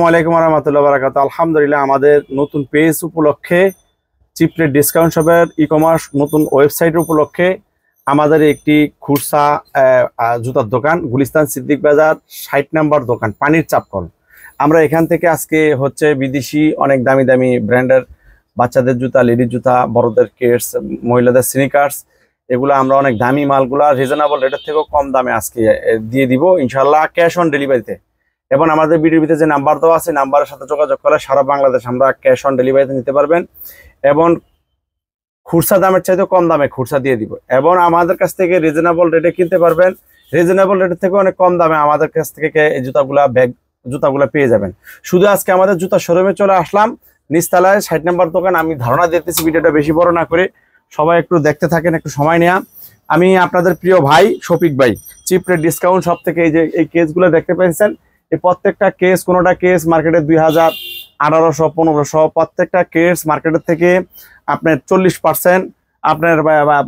আসসালামু আলাইকুম রহমতুল্লাহ বারাকাত। আলহামদুলিল্লাহ, আমাদের নতুন পেজ উপলক্ষে চিপ রেট ডিসকাউন্ট শপের ই-কমার্স নতুন ওয়েবসাইট উপলক্ষে আমাদের একটি খুরসা জুতার দোকান গুলিস্তান সিদ্দিক বাজার ৬০ নম্বর দোকান পানির চাপকল। আমরা এখান থেকে আজকে বিদেশি অনেক দামি দামি ব্র্যান্ডের বাচ্চাদের জুতা, লেডির জুতা, বড়দের কেটস, মহিলাদের স্নিকার্স, এগুলো আমরা অনেক দামি মালগুলা রিজনেবল রেটের থেকেও কম দামে আজকে দিয়ে দিব ইনশাল্লাহ, ক্যাশ অন ডেলিভারিতে। এবং আমাদের ভিডিওর ভিতরে যে নাম্বার দেওয়া আছে, নাম্বারের সাথে যোগাযোগ করে সারা বাংলাদেশ আমরা ক্যাশ অন ডেলিভারিতে নিতে পারবেন এবং খুরসা দামের চাইতেও কম দামে খুরসা দিয়ে দিব। এবং আমাদের কাছ থেকে রিজনেবল রেটে কিনতে পারবেন, রিজনেবল রেটের থেকে অনেক কম দামে আমাদের কাছ থেকে এই জুতাগুলা পেয়ে যাবেন। শুধু আজকে আমাদের জুতা শোরুমে চলে আসলাম, নিচতলায় ৬০ নম্বর দোকান। আমি ধারণা দিতেছি, ভিডিওটা বেশি বড় না করে সবাই একটু দেখতে থাকেন, একটু সময় নেওয়া। আমি আপনাদের প্রিয় ভাই শফিক ভাই, চিপ রেট ডিসকাউন্ট সব থেকে এই যে এই কেসগুলো দেখতে পেয়েছেন, এই প্রত্যেকটা কেস, কোনোটা কেস মার্কেটে ২০০০, ১৮০০, ১৫০০, প্রত্যেকটা কেস মার্কেটের থেকে আপনার ৪০%, আপনার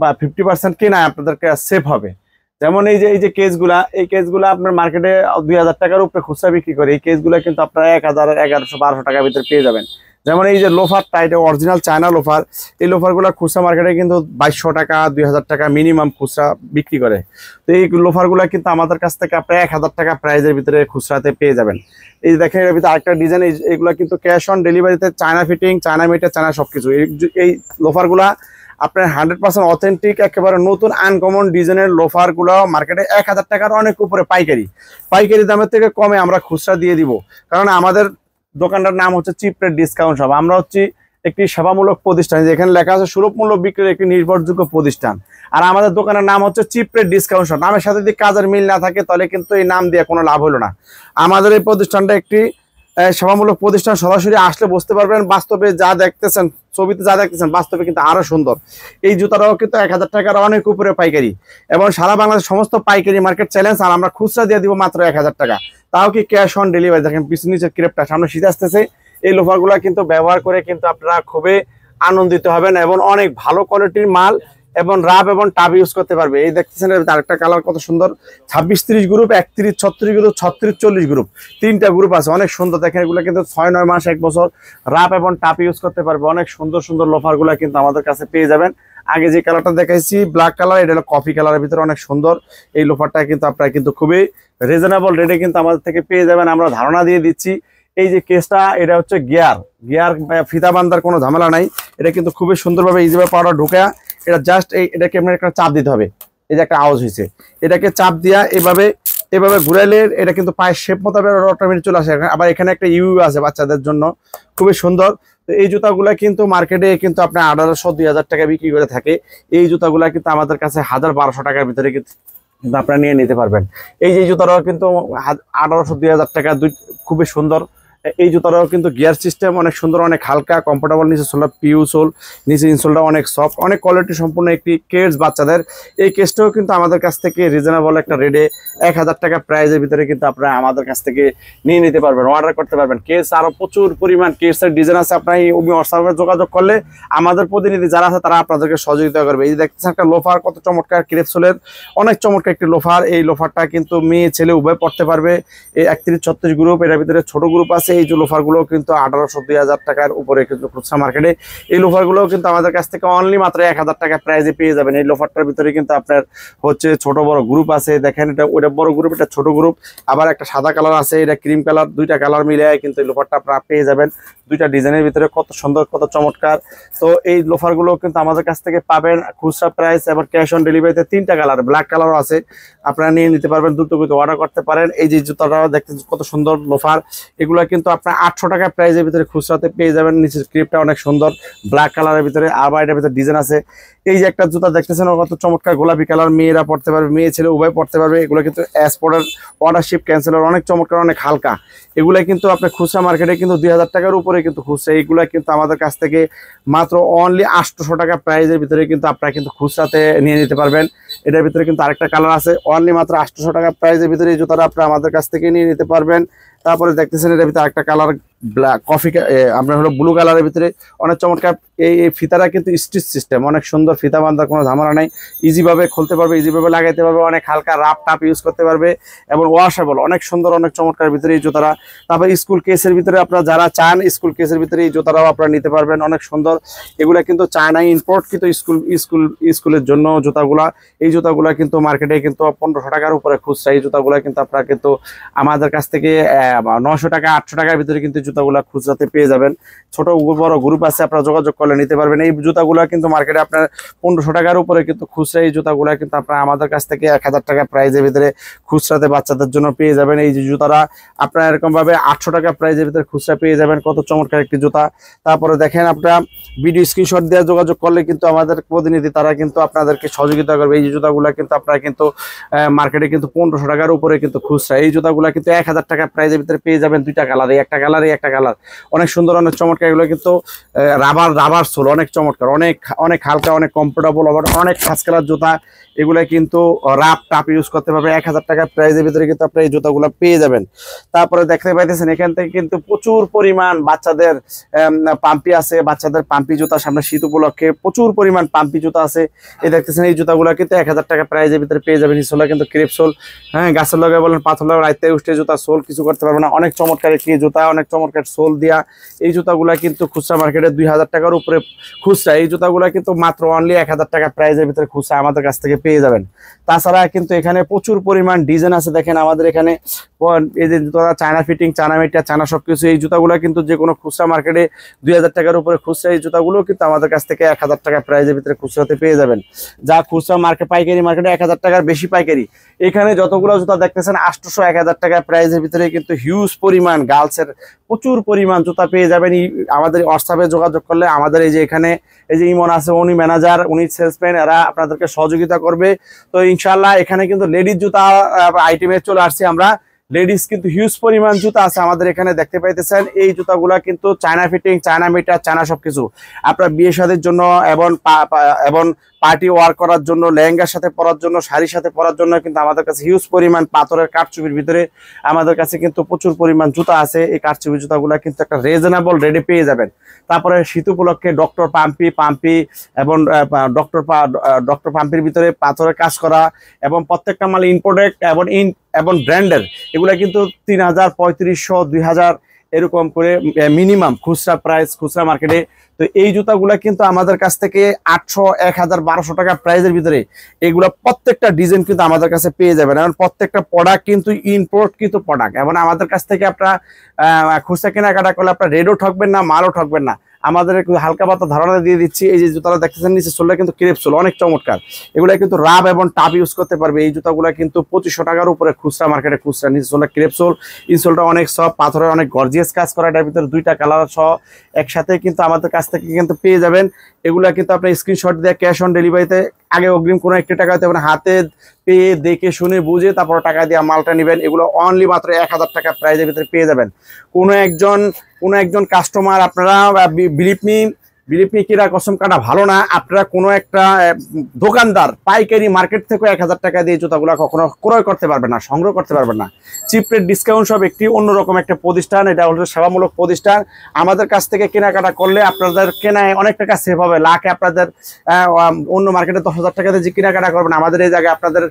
বা ৫০% কেনায় আপনাদেরকে সেফ হবে। যেমন এই যে কেসগুলা, এই কেসগুলা আপনার মার্কেটে ২০০০ টাকার উপরে খুচরা বিক্রি করে, এই কেসগুলো কিন্তু আপনারা ১০০০, ১১০০, ১২০০ টাকার ভিতরে পেয়ে যাবেন। যেমন এই যে লোফারটা, এটা অরিজিনাল চায়না লোফার। এই লোফারগুলো খুচরা মার্কেটে কিন্তু ২২০০ টাকা, ২০০০ টাকা মিনিমাম খুচরা বিক্রি করে। তো এই লোফারগুলো কিন্তু আমাদের কাছ থেকে আপনার ১০০০ টাকা প্রাইজের ভিতরে খুচরাতে পেয়ে যাবেন। এই দেখেন এর ভিতরে আরেকটা ডিজাইন, এইগুলো কিন্তু ক্যাশ অন ডেলিভারিতে, চায়না ফিটিং, চায়না মেটে, চায়না সবকিছু। এই লোফারগুলা আপনার 100% অথেন্টিক, একেবারে নতুন আনকমন ডিজাইনের লোফারগুলো মার্কেটে ১০০০ টাকার অনেক উপরে পাইকারি দামের থেকে কমে আমরা খুচরা দিয়ে দিব। কারণ আমাদের দোকানটার নাম হচ্ছে চিপ রেট ডিসকাউন্ট শপ। আমরা হচ্ছি একটি সেবামূলক প্রতিষ্ঠান, যেখানে লেখা আছে সুলভ মূল্য বিক্রির একটি নির্ভরযোগ্য প্রতিষ্ঠান। আর আমাদের দোকানের নাম হচ্ছে চিপ রেট ডিসকাউন্ট শপ। নামের সাথে যদি কাজের মিল না থাকে তাহলে কিন্তু এই নাম দিয়ে কোনো লাভ হলো না। আমাদের এই প্রতিষ্ঠানটা একটি সেবামূলক প্রতিষ্ঠান। সরাসরি আসলে বুঝতে পারবেন, বাস্তবে যা দেখতেছেন, ছবিতে যা দেখতেছেন, বাস্তবে কিন্তু আরো সুন্দর। এই জুতাটাও কিন্তু ১০০০ টাকার অনেক উপরে পাইকারি, এবং সারা বাংলাদেশ সমস্ত পাইকারি মার্কেট চ্যালেঞ্জ। আর আমরা খুচরা দিয়ে দিব মাত্র ১০০০ টাকা, তাও কি ক্যাশ অন ডেলিভারি। দেখেন পিছনে নিচের ক্রেপটা, সামনে শীত আসতেছে। এই লোফারগুলা কিন্তু ব্যবহার করে কিন্তু আপনারা খুবই আনন্দিত হবেন, এবং অনেক ভালো কোয়ালিটির মাল এবং রাব এবং টাব ইউজ করতে পারবে। এই দেখতেছেন আরেকটা কালার কত সুন্দর, ২৬-৩০ গ্রুপ, ৩১-৩৬ গ্রুপ, ৩৬-৪০ গ্রুপ, ৩টা গ্রুপ আছে, অনেক সুন্দর। দেখেন এগুলো কিন্তু ৬-৯ মাস, ১ বছর রাব এবং টাপ ইউজ করতে পারবে। অনেক সুন্দর সুন্দর লোফারগুলা কিন্তু আমাদের কাছে পেয়ে যাবেন। আগে যে কালারটা দেখাইছি ব্ল্যাক কালার, এটা হলো কফি কালারের ভিতরে অনেক সুন্দর। এই লোফারটা কিন্তু আপনারা কিন্তু খুবই রিজনেবল রেটে কিন্তু আমাদের থেকে পেয়ে যাবেন, আমরা ধারণা দিয়ে দিচ্ছি। এই যে কেসটা, এটা হচ্ছে গিয়ার ফিতা বান্ধার কোনো ঝামেলা নাই। এটা কিন্তু খুবই সুন্দরভাবে ইজিভাবে পাউডার ঢুকা, এটা জাস্ট এটাকে আপনার একটা চাপ দিতে হবে। এই যে একটা আওয়াজ হয়েছে, এটাকে চাপ দিয়া এভাবে ঘুরাইলে এটা কিন্তু পায়ের শেপ মোতাবেক অটোমেটিক চলে আসে। আবার এখানে একটা ইউ আছে বাচ্চাদের জন্য, খুবই সুন্দর। তো এই জুতাগুলা কিন্তু মার্কেটে কিন্তু আপনার ১৮০০-২০০০ টাকা বিক্রি করে থাকে। এই জুতাগুলা কিন্তু আমাদের কাছে ১০০০-১২০০ টাকার ভিতরে কিন্তু আপনারা নিয়ে নিতে পারবেন। এই যে জুতাটাও কিন্তু ১৮০০-২০০০ টাকা, খুবই সুন্দর। এই জুতাটাও কিন্তু গিয়ার সিস্টেম অনেক সুন্দর, অনেক হালকা, কমফোর্টেবল। নিচে সোলটা পিউ সোল, নিচে ইনসোলটা অনেক সফট, অনেক কোয়ালিটি সম্পূর্ণ একটি কেস বাচ্চাদের। এই কেসটাও কিন্তু আমাদের কাছ থেকে রিজনেবল একটা রেটে ১০০০ টাকা প্রাইজের ভিতরে কিন্তু আপনারা আমাদের কাছ থেকে নিয়ে নিতে পারবেন, অর্ডার করতে পারবেন। কেস আরও প্রচুর পরিমাণ কেসের ডিজাইন আছে। আপনার এই হোয়াটসঅ্যাপে যোগাযোগ করলে আমাদের প্রতিনিধি যারা আছে তারা আপনাদেরকে সহযোগিতা করবে। এই যে দেখতেছেন একটা লোফার, কত চমৎকার, ক্রেপসোলের অনেক চমৎকার একটি লোফার। এই লোফারটা কিন্তু মেয়ে ছেলে উভয় পড়তে পারবে। এই ৩১-৩৬ গ্রুপ, এটার ভিতরে ছোট গ্রুপ আছে। এই যে লোফারগুলো কিন্তু ১৮০০-২০০০ টাকার উপরে কিন্তু খুচরা মার্কেটে। এই লোফারগুলো কিন্তু আমাদের কাছ থেকে অনলি মাত্র ১০০০ টাকা প্রাইজে পেয়ে যাবেন। এই লোফারটার ভিতরে কিন্তু আপনার হচ্ছে ছোট বড় গ্রুপ আছে। দেখেন এটা ওইটা বড় গ্রুপ, এটা ছোট গ্রুপ, আবার একটা সাদা কালার আছে, এটা ক্রিম কালার। দুইটা কালার মিলে কিন্তু এই লোফারটা আপনারা পেয়ে যাবেন। দুইটা ডিজাইনের ভিতরে কত সুন্দর, কত চমৎকার। তো এই লোফারগুলো কিন্তু আমাদের কাছ থেকে পাবেন খুচরা প্রাইস এবং ক্যাশ অন ডেলিভারিতে। 3টা কালার, ব্ল্যাক কালারও আছে, আপনারা নিয়ে নিতে পারবেন, দ্রুত অর্ডার করতে পারেন। এই যে জুতাটাও দেখতে কত সুন্দর লোফার, এগুলো কিন্তু আপনার ৮০০ টাকা প্রাইজের ভিতরে খুচরাতে পেয়ে যাবেন। নিচের ক্রিপটা অনেক সুন্দর ব্ল্যাক কালারের ভিতরে, আবার এটার ভিতরে ডিজাইন আছে। এই যে একটা জুতা দেখতেছেন কত চমৎকার, গোলাপি কালার, মেয়েরা পড়তে পারবে, মেয়ে ছেলে উভয় পড়তে পারবে। এগুলো কিন্তু এক্সপোর্টার, অর্ডারশিপ ক্যান্সেলার, অনেক চমৎকার, অনেক হালকা। এগুলো কিন্তু আপনার খুচরা মার্কেটে কিন্তু ২০০০ টাকার উপরে কিন্তু খুচরা। এইগুলো কিন্তু আমাদের কাছ থেকে মাত্র অনলি ৮০০ টাকা প্রাইজের ভিতরে কিন্তু আপনারা কিন্তু খুচরাতে নিয়ে নিতে পারবেন। এটার ভিতরে কিন্তু আরেকটা কালার আছে, অনলি মাত্র ৮০০ টাকা প্রাইজের ভিতরে এই জুতাটা আপনারা আমাদের কাছ থেকে নিয়ে নিতে পারবেন। তারপরে দেখতেছেন এটার ভিতরে আরেকটা কালার ব্ল্যাক কফি, আপনার হলো ব্লু কালারের ভিতরে অনেক চমৎকার। এই ফিতাটা কিন্তু স্টিচ সিস্টেম, অনেক সুন্দর ফিতা বাঁধার কোনো ঝামেলা নাই, ইজিভাবে খুলতে পারবে, ইজিভাবে লাগাইতে পারবে, অনেক হালকা রাপ টাপ ইউজ করতে পারবে এবং ওয়াশেবল, অনেক সুন্দর অনেক চমৎকার ভিতরে এই জুতারা। তারপর স্কুল কেসের ভিতরে আপনারা যারা চান স্কুল কেসের ভিতরে এই জুতারাও আপনারা নিতে পারবেন, অনেক সুন্দর। এগুলা কিন্তু চায়নায় ইম্পোর্ট, কিন্তু স্কুলের জন্য জুতাগুলা, এই জুতাগুলা কিন্তু মার্কেটে কিন্তু 1500 টাকার উপরে খুচরা। এই জুতাগুলা কিন্তু আপনারা কিন্তু আমাদের কাছ থেকে 900 টাকা 800 টাকার ভিতরে কিন্তু জুতাগুলা খুচরাতে পেয়ে যাবেন। ছোট বড় গ্রুপ আছে, আপনারা যোগাযোগ করলে নিতে পারবেন। এই জুতাগুলা কিন্তু মার্কেটে আপনার 1500 টাকার উপরে কিন্তু খুচরা। এই জুতাগুলা কিন্তু আপনারা আমাদের কাছ থেকে 1000 টাকা প্রাইজের ভিতরে খুচরাতে বাচ্চাদের জন্য পেয়ে যাবেন। এই যে জুতারা আপনারা এরকম ভাবে 800 টাকা প্রাইজের ভিতরে খুচরা পেয়ে যাবেন, কত চমৎকার একটি জুতা। তারপরে দেখেন আপনারা ভিডিও স্ক্রিনশট দিয়ে যোগাযোগ করলে কিন্তু আমাদের প্রতিনিধি তারা কিন্তু আপনাদেরকে সহযোগিতা করবে। এই জুতাগুলা কিন্তু আপনারা কিন্তু মার্কেটে কিন্তু 1500 টাকার উপরে কিন্তু খুচরা। এই জুতাগুলা কিন্তু 1000 টাকা প্রাইজের ভিতরে পেয়ে যাবেন, দুইটা কালারে, একটা কালার অনেক সুন্দর অনেক চমৎকার। এগুলো কিন্তু রাবার সোল, অনেক চমৎকার, অনেক হালকা, অনেক কমফোর্টেবল, আবার অনেক ফার্স্ট কালার জুতা। এগুলা কিন্তু রাপ টাপ ইউজ করতে পারবে। 1000 টাকা প্রাইজের ভিতরে কিন্তু আপনারা এই জুতাগুলো পেয়ে যাবেন। তারপরে দেখতে পাইতেছেন এখান থেকে কিন্তু প্রচুর পরিমাণ বাচ্চাদের পাম্পি আছে, বাচ্চাদের পাম্পি জুতা, সামনে শীত উপলক্ষে প্রচুর পরিমাণ পাম্পি জুতা আছে। এই দেখতেছেন এই জুতাগুলো কিন্তু 1000 টাকা প্রাইজের ভিতরে পেয়ে যাবেন। ইনশাআল্লাহ কিন্তু ক্রেপ সোল, হ্যাঁ, গাছের লগে বলেন পাথর লগে রাইতে উঠে জুতা, সোল কিছু করতে পারবে না, অনেক চমৎকার একটি জুতা, অনেক চমৎকার সোল দিয়া। এই জুতাগুলা কিন্তু খুচরা মার্কেটে 2000 টাকার উপরে খুচরা। এই জুতাগুলা কিন্তু মাত্র অনলি 1000 টাকা প্রাইজের ভিতরে খুচরা আমাদের কাছ থেকে পেয়ে যাবেন। তাছাড়া কিন্তু এখানে প্রচুর পরিমাণ ডিজাইন আছে। দেখেন আমাদের এখানে এই যে জুতা, China fitting, China meter, China সবকিছু। এই জুতাগুলো কিন্তু যে কোনো খুচরা মার্কেটে 2000 টাকার উপরে খুচরা। এই জুতাগুলো কিন্তু আমাদের কাছ থেকে 1000 টাকা প্রাইজের ভিতরে খুচরাতে পেয়ে যাবেন। যা খুচরা মার্কেট পাইকারি মার্কেটে 1000 টাকার বেশি পাইকারি। এখানে যতগুলো জুতা দেখতেছেন 800 1000 টাকা প্রাইজের ভিতরে কিন্তু হিউজ পরিমাণ গার্লসের প্রচুর পরিমাণ জুতা পেয়ে যাবেন। আমাদের হোয়াটসঅ্যাপে যোগাযোগ করলে আমাদের এই যে এখানে এই যে ইমন আছে, উনি ম্যানেজার, উনি সেলসম্যান, এরা আপনাদেরকে সহযোগিতা করবে। তো ইনশাআল্লাহ এখানে কিন্তু লেডিস জুতা আইটেমে চলে আসছি আমরা। লেডিস কিন্তু হিউজ পরিমাণ জুতা আছে আমাদের এখানে, দেখতে পাইতেছেন। এই জুতাগুলা কিন্তু China fitting, China meter, China সবকিছু। আপনার বিয়ে শাদীর জন্য এবং পার্টি ওয়ার করার জন্য, লেহেঙ্গার সাথে পরার জন্য, শাড়ির সাথে পরার জন্য কিন্তু আমাদের কাছে হিউজ পরিমাণ পাথরের কারচুপির ভিতরে আমাদের কাছে কিন্তু প্রচুর পরিমাণ জুতা আছে। এই কারচুপি জুতাগুলা কিন্তু একটা রিজনেবল রেটে পেয়ে যাবেন। তারপরে শীত উপলক্ষে ডক্টর পাম্পি এবং ডক্টর পাম্পির ভিতরে পাথরের কাজ করা এবং প্রত্যেকটা মাল ইম্পোর্টেড এবং ব্র্যান্ডের। এগুলা কিন্তু 3000 3500 2000 এরকম করে মিনিমাম খুচরা প্রাইস, খুচরা মার্কেটে। তো এই জুতাগুলা কিন্তু আমাদের কাছ থেকে 800 1000 1200 টাকা প্রাইজের ভিতরে এগুলা প্রত্যেকটা ডিজাইন কিন্তু আমাদের কাছে পেয়ে যাবেন। এবং প্রত্যেকটা প্রোডাক্ট কিন্তু ইম্পোর্ট কিন্তু প্রোডাক্ট, এবং আমাদের কাছ থেকে আপনারা খুচরা কেনাকাটা করলে আপনার রেটও ঠকবেন না, মালও ঠকবেন না। আমাদের একটু হালকা পাতা ধারণা দিয়ে দিচ্ছি। এই যে জুতাটা দেখতেছেন নিচে সোলটা কিন্তু ক্রেপ সোল, অনেক চমৎকার। এগুলা কিন্তু রাব এবং টাপ ইউজ করতে পারবে। এই জুতাগুলা কিন্তু 2500 টাকার উপরে খুচরা মার্কেটে খুচরা। নিচে সোলটা ক্রেপ সোল, ইনসোলটা অনেক সফট, পাথরের অনেক গর্জিয়াস কাজ করা, এটার ভিতরে দুইটা কালার সহ একসাথে কিন্তু আমাদের কাছ থেকে কিন্তু পেয়ে যাবেন। এগুলা কিন্তু আপনি স্ক্রিনশট দিয়ে ক্যাশ অন ডেলিভারিতে আগে অগ্রিম কোনো একটি টাকা দিতে পারেন, হাতে পেয়ে দেখে শুনে বুঝে তারপর টাকা দিয়ে মালটা নেবেন। এগুলো অনলি মাত্র 1000 টাকা প্রাইজের ভিতরে পেয়ে যাবেন। কোনো একজন কাস্টমার, আপনারা বিলিভ মি কিরা কসম কাটা ভালো না, আপনারা কোনো একটা দোকানদার পাইকারি মার্কেট থেকে 1000 টাকা দিয়ে জুতাগুলো কখনো ক্রয় করতে পারবেন না, সংগ্রহ করতে পারবেন না। চিপ রেট ডিসকাউন্ট সব একটি অন্যরকম একটা প্রতিষ্ঠান, এটা হলো সেবামূলক প্রতিষ্ঠান। আমাদের কাছ থেকে কেনাকাটা করলে আপনাদের কেনায় অনেক টাকা সেভ হবে। লাখে আপনাদের অন্য মার্কেটে 10,000 টাকা দিয়ে যে কেনাকাটা করবেন, আমাদের এই জায়গায় আপনাদের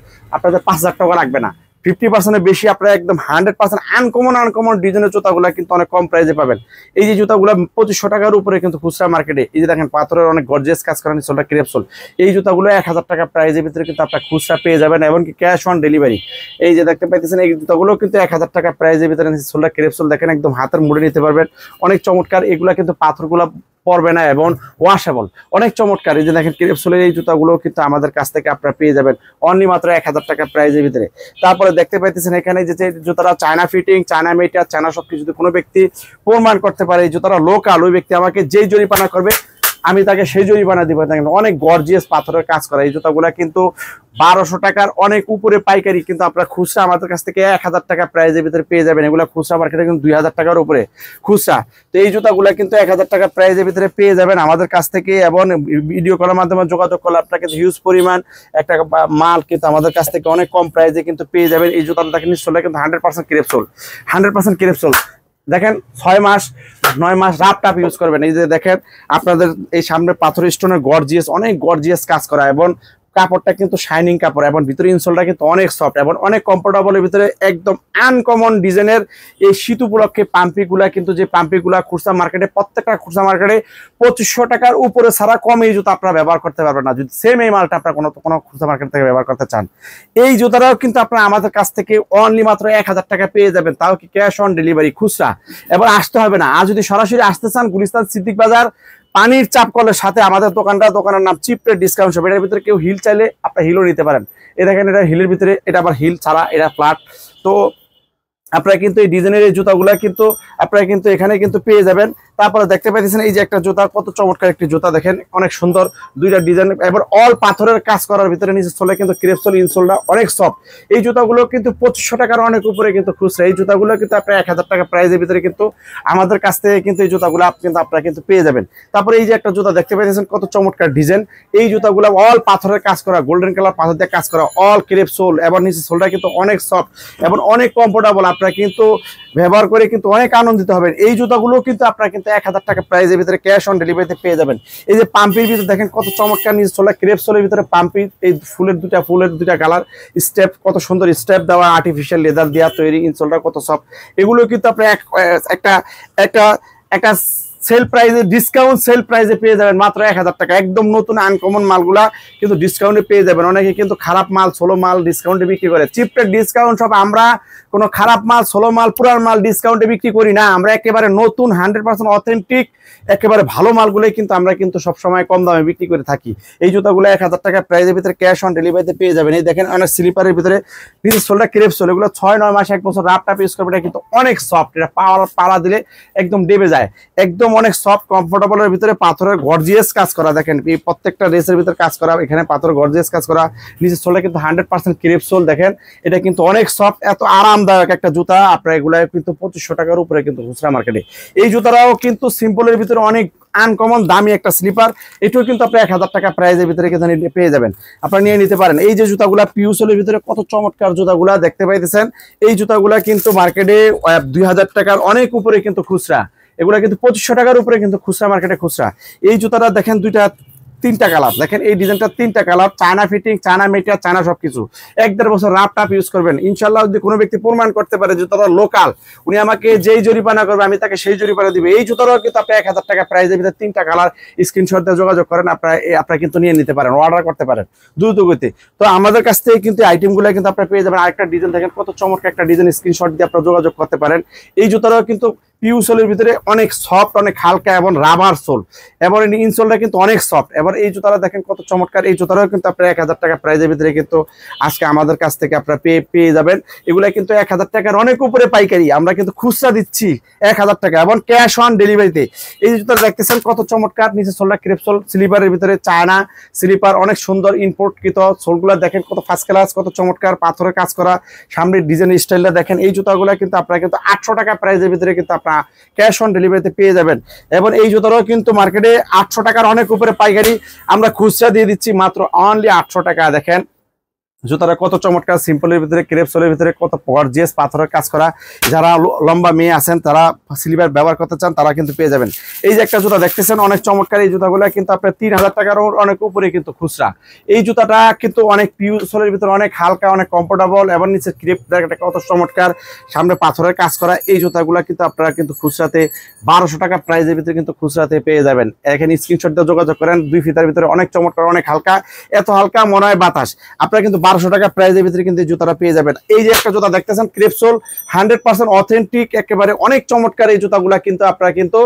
5000 টাকা লাগবে না। 50% বেশি আপনারা একদম 100% আনকমন ডিজাইনের জুতাগুলো কিন্তু অনেক কম প্রাইসে পাবেন। এই যে জুতাগুলো 2500 টাকার উপরে কিন্তু খুচরা মার্কেটে। এই যে দেখেন পাথরের অনেক গর্জিয়াস কাজ করা, নিচটা ক্রেপ সোল। এই জুতাগুলো 1000 টাকা প্রাইসের ভিতরে কিন্তু আপনারা খুচরা পেয়ে যাবেন, এমনকি ক্যাশ অন ডেলিভারি। এই যে দেখতে পাইতেছেন এই জুতাগুলো কিন্তু 1000 টাকা প্রাইসের ভিতরে সোলটা ক্রেপ সোল, দেখেন একদম হাতের মুড়ে নিতে পারবেন, অনেক চমৎকার। এগুলা কিন্তু পাথরগুলো পড়বে না এবং ওয়াশেবল, অনেক চমৎকার। এই যে দেখেন ক্রেপ সোলের এই জুতাগুলো কিন্তু আমাদের কাছ থেকে আপনারা পেয়ে যাবেন অনলি মাত্র 1000 টাকা প্রাইসের ভিতরে। তারপরে দেখতে পাইতেছেন এখানে যে জুতাটা China fitting, China meter, China সবকিছু যদি কোনো ব্যক্তি প্রমাণ করতে পারে এই জুতাটা লোকাল, ওই ব্যক্তি আমাকে যেই জরিমানা করবে আমি তাকে সেই জরিমানা দিব। অনেক গর্জিয়াস পাথরের কাজ করা এই জুতাগুলা কিন্তু 1200 টাকার অনেক উপরে পাইকারি, কিন্তু আপনারা খুচরা আমাদের কাছ থেকে 1000 টাকা প্রাইসের ভিতরে পেয়ে যাবেন। এগুলো খুচরা মার্কেটে কিন্তু 2000 টাকার উপরে খুচরা। তো এই জুতাগুলা কিন্তু 1000 টাকা প্রাইসের ভিতরে পেয়ে যাবেন আমাদের কাছ থেকে, এবং ভিডিও কলের মাধ্যমে যোগাযোগ করলে আপনাকে হিউজ পরিমাণ একটা মাল কিন্তু আমাদের কাছ থেকে অনেক কম প্রাইসে কিন্তু পেয়ে যাবেন। এই জুতাটা দেখেন নিশ্চয় কিন্তু 100% ক্রেপ সোল, 100% ক্রেপ সোল। দেখেন 6 মাস 9 মাস রাপ টাপ ইউজ করবেন। এই যে দেখেন আপনাদের এই সামনে পাথর স্টোনের গর্জিয়াস, অনেক গর্জিয়াস কাজ করা, এবং কাপড়টা কিন্তু শাইনিং কাপড়, এবং ভিতরে ইনসোলটা কিন্তু অনেক সফট এবং অনেক কমফোর্টেবলের ভিতরে একদম আনকমন ডিজাইনের এই শীত উপলক্ষে পাম্পিগুলা, কিন্তু যে পাম্পিগুলা খুচরা মার্কেটে, প্রত্যেকটা খুচরা মার্কেটে 2500 টাকার উপরে ছাড়া কম এই জুতা আপনারা ব্যবহার করতে পারবেন না, যদি সেম এই মালটা আপনারা কোনো খুচরা মার্কেট থেকে ব্যবহার করতে চান। এই জুতাটাও কিন্তু আপনারা আমাদের কাছ থেকে অনলি মাত্র 1000 টাকা পেয়ে যাবেন, তাও কি ক্যাশ অন ডেলিভারি খুচরা, এবং আসতে হবে না। আর যদি সরাসরি আসতে চান, গুলিস্তান সিদ্দিক বাজার পানির চাপ কলের সাথে আমাদের দোকানের নাম চিপ রেট ডিসকাউন্ট শপ। এটার ভিতরে কেউ হিল চাইলে আপনার হিলও নিতে পারেন। এই দেখেন এটা হিলের ভিতরে, এটা আবার হিল ছাড়া, এটা ফ্ল্যাট। তো আপনারা কিন্তু এই ডিজাইনের এই জুতাগুলা কিন্তু আপনারা কিন্তু এখানে কিন্তু পেয়ে যাবেন। তারপরে দেখতে পাচ্ছেন এই যে একটা জুতা, কত চমৎকার একটি জুতা, দেখেন অনেক সুন্দর, দুইটা ডিজাইন, এবার অল পাথরের কাজ করার ভিতরে, নিচে সোলে কিন্তু ক্রেপ সোল, ইনসোলটা অনেক সফট। এই জুতাগুলো কিন্তু 2500 টাকার অনেক উপরে কিন্তু খুচরা। এই জুতাগুলো কিন্তু আপনার 1000 টাকা প্রাইজের ভিতরে কিন্তু আমাদের কাছ থেকে কিন্তু এই জুতাগুলো আপনারা কিন্তু পেয়ে যাবেন। তারপরে এই যে একটা জুতা দেখতে পাচ্ছেন, কত চমৎকার ডিজাইন, এই জুতাগুলো অল পাথরের কাজ করা, গোল্ডেন কালার পাথর দিয়ে কাজ করা, অল ক্রেপ সোল, এবং নিচে সোলটা কিন্তু অনেক সফট এবং অনেক কমফোর্টেবল। আপনারা কিন্তু ব্যবহার করে কিন্তু অনেক আনন্দিত হবেন। এই জুতাগুলো কিন্তু আপনারা কিন্তু 1000 টাকা প্রাইজের ভিতরে ক্যাশ অন ডেলিভারিতে পেয়ে যাবেন। এই যে পাম্পির ভিতরে দেখেন কত চমৎকার নিচে সোলা, ক্রেপ সোলের ভিতরে পাম্পি, এই ফুলের দুটা কালার, স্টেপ কত সুন্দর স্টেপ দেওয়া, আর্টিফিশিয়াল লেদার দেওয়া তৈরি, ইনসোলটা কত সফট। এগুলো কিন্তু আপনার একটা সেল প্রাইসে, ডিসকাউন্ট সেল প্রাইসে পেয়ে যাবেন মাত্র 1000 টাকা। একদম নতুন আনকমন মালগুলা কিন্তু ডিসকাউন্টে পেয়ে যাবেন। অনেকে কিন্তু খারাপ মাল, ষোলো মাল ডিসকাউন্টে বিক্রি করে। চিপটের ডিসকাউন্ট সব, আমরা কোনো খারাপ মাল, ষোলো মাল, পুরান মাল ডিসকাউন্টে বিক্রি করি না। আমরা একেবারে নতুন 100% অথেন্টিক একেবারে ভালো মালগুলোই কিন্তু আমরা কিন্তু সবসময় কম দামে বিক্রি করে থাকি। এই জুতাগুলো 1000 টাকা প্রাইসের ভিতরে ক্যাশ অন ডেলিভারিতে পেয়ে যাবেন। এই দেখেন অনেক স্লিপারের ভিতরে নিচের সোলটা ক্রেপ সোল, এগুলো 6-9 মাস 1 বছর রাফ টাপ ইউজ করবে, এটা কিন্তু অনেক সফট। এটা পাড়া দিলে একদম ডেবে যায়, একদম অনেক সফট কমফোর্টেবলের ভিতরে পাথরের গর্জিয়াস কাজ করা। দেখেন এই প্রত্যেকটা রেসের ভিতরে কাজ করা, এখানে পাথরের গর্জিয়াস কাজ করা, নিচের সোলটা কিন্তু 100% ক্রেপ সোল। দেখেন এটা কিন্তু অনেক সফট, এত আরামদায়ক একটা জুতা। আপনার এগুলো কিন্তু 2500 টাকার উপরে কিন্তু খুচরা মার্কেটে। এই জুতাটাও কিন্তু সিম্পলের ভিতরে অনেক আনকমন দামি একটা স্লিপার, এটাও কিন্তু আপনি 1000 টাকা প্রাইজের ভিতরে কিন্তু পেয়ে যাবেন, আপনারা নিয়ে নিতে পারেন। এই যে জুতাগুলা পিউসোলের ভিতরে কত চমৎকার জুতাগুলা দেখতে পাইতেছেন, এই জুতাগুলা কিন্তু মার্কেটে 2000 টাকার অনেক উপরে কিন্তু খুচরা, এগুলা কিন্তু 2500 টাকার উপরে কিন্তু খুচরা মার্কেটে খুচরা। এই জুতাটা দেখেন তিনটা কালার, দেখেন এই ডিজাইনটা 3টা colour, China fitting, China material, China সবকিছু, 1-1.5 বছর রাফ টাপ ইউজ করবেন ইনশাল্লাহ। যদি কোনো ব্যক্তি প্রমাণ করতে পারে জুতাটা লোকাল, উনি আমাকে যেই জরিমানা করবে আমি তাকে সেই জরিমানা দিবে। এই জুতাটাও কিন্তু আপনি 1000 টাকা প্রাইজের ভিতরে 3টা কালার, স্ক্রিনশট দিয়ে যোগাযোগ করেন, আপনারা কিন্তু নিয়ে নিতে পারেন, অর্ডার করতে পারেন দ্রুত গতি। তো আমাদের কাছ থেকে কিন্তু আইটেমগুলো কিন্তু আপনারা পেয়ে যাবেন। আরেকটা ডিজাইন দেখেন কত চমৎকার একটা ডিজাইন, স্ক্রিনশট দিয়ে আপনারা যোগাযোগ করতে পারেন। এই জুতাটাও কিন্তু পিউসোলের ভিতরে অনেক সফট, অনেক হালকা এবং রাবার সোল, এবং ইনসোলটা কিন্তু অনেক সফট। এবার এই জুতাটা দেখেন কত চমৎকার, এই জুতাটাও কিন্তু আপনারা 1000 টাকা প্রাইজের ভিতরে কিন্তু আজকে আমাদের কাছ থেকে আপনারা পেয়ে যাবেন। এগুলা কিন্তু 1000 টাকার অনেক উপরে পাইকারি, আমরা কিন্তু খুচরা দিচ্ছি 1000 টাকা এবং ক্যাশ অন ডেলিভারিতে। এই জুতাটা দেখতেছেন কত চমৎকার, নিচে সোলটা ক্রেপ সোল, স্লিপারের ভিতরে চায়না স্লিপার, অনেক সুন্দর ইম্পোর্টকৃত সোলগুলা দেখেন কত ফার্স্ট ক্লাস, কত চমৎকার পাথরের কাজ করা, সামনের ডিজাইন স্টাইলটা দেখেন। এই জুতাগুলা কিন্তু আপনারা কিন্তু 800 টাকা প্রাইজের ভিতরে কিন্তু আপনারা ক্যাশ অন ডেলিভারিতে পেয়ে যাবেন। এবং এই জুতাটাও কিন্তু মার্কেটে 800 টাকার অনেক উপরে পাইকারি, আমরা খুচরা দিয়ে দিচ্ছি মাত্র অনলি 800 টাকা। দেখেন জুতাটা কত চমৎকার, সিম্পলের ভিতরে ক্রেপ সোলের ভিতরে কত গর্জিয়াস পাথরের কাজ করা। যারা লম্বা মেয়ে আছেন, তারা স্লিপার ব্যবহার করতে চান, তারা কিন্তু পেয়ে যাবেন। এই যে একটা জুতা দেখতেছেন অনেক চমৎকার, এই জুতাগুলো কিন্তু আপনার 3000 টাকার অনেক উপরে কিন্তু খুচরা। এই জুতাটা কিন্তু অনেক পিউসোলের ভিতরে অনেক হালকা, অনেক কমফোর্টেবল, এবং নিচে ক্রেপ কত চমৎকার, সামনে পাথরের কাজ করা। এই জুতাগুলো কিন্তু আপনারা কিন্তু খুচরাতে 1200 টাকা প্রাইজের ভিতরে কিন্তু খুচরাতে পেয়ে যাবেন। এখানে স্ক্রিনশট দিয়ে যোগাযোগ করেন। 2 ফিতার ভিতরে অনেক চমৎকার, অনেক হালকা, এত হালকা মনে হয় বাতাস। আপনারা কিন্তু 1200 টাকা প্রাইজের ভিতরে কিন্তু জুতাটা পেয়ে যাবেন। এই যে একটা জুতা দেখতেছেন ক্রেপ সোল, 100% অথেন্টিক, একেবারে অনেক চমৎকার। এই জুতাগুলা কিন্তু আপনারা কিন্তু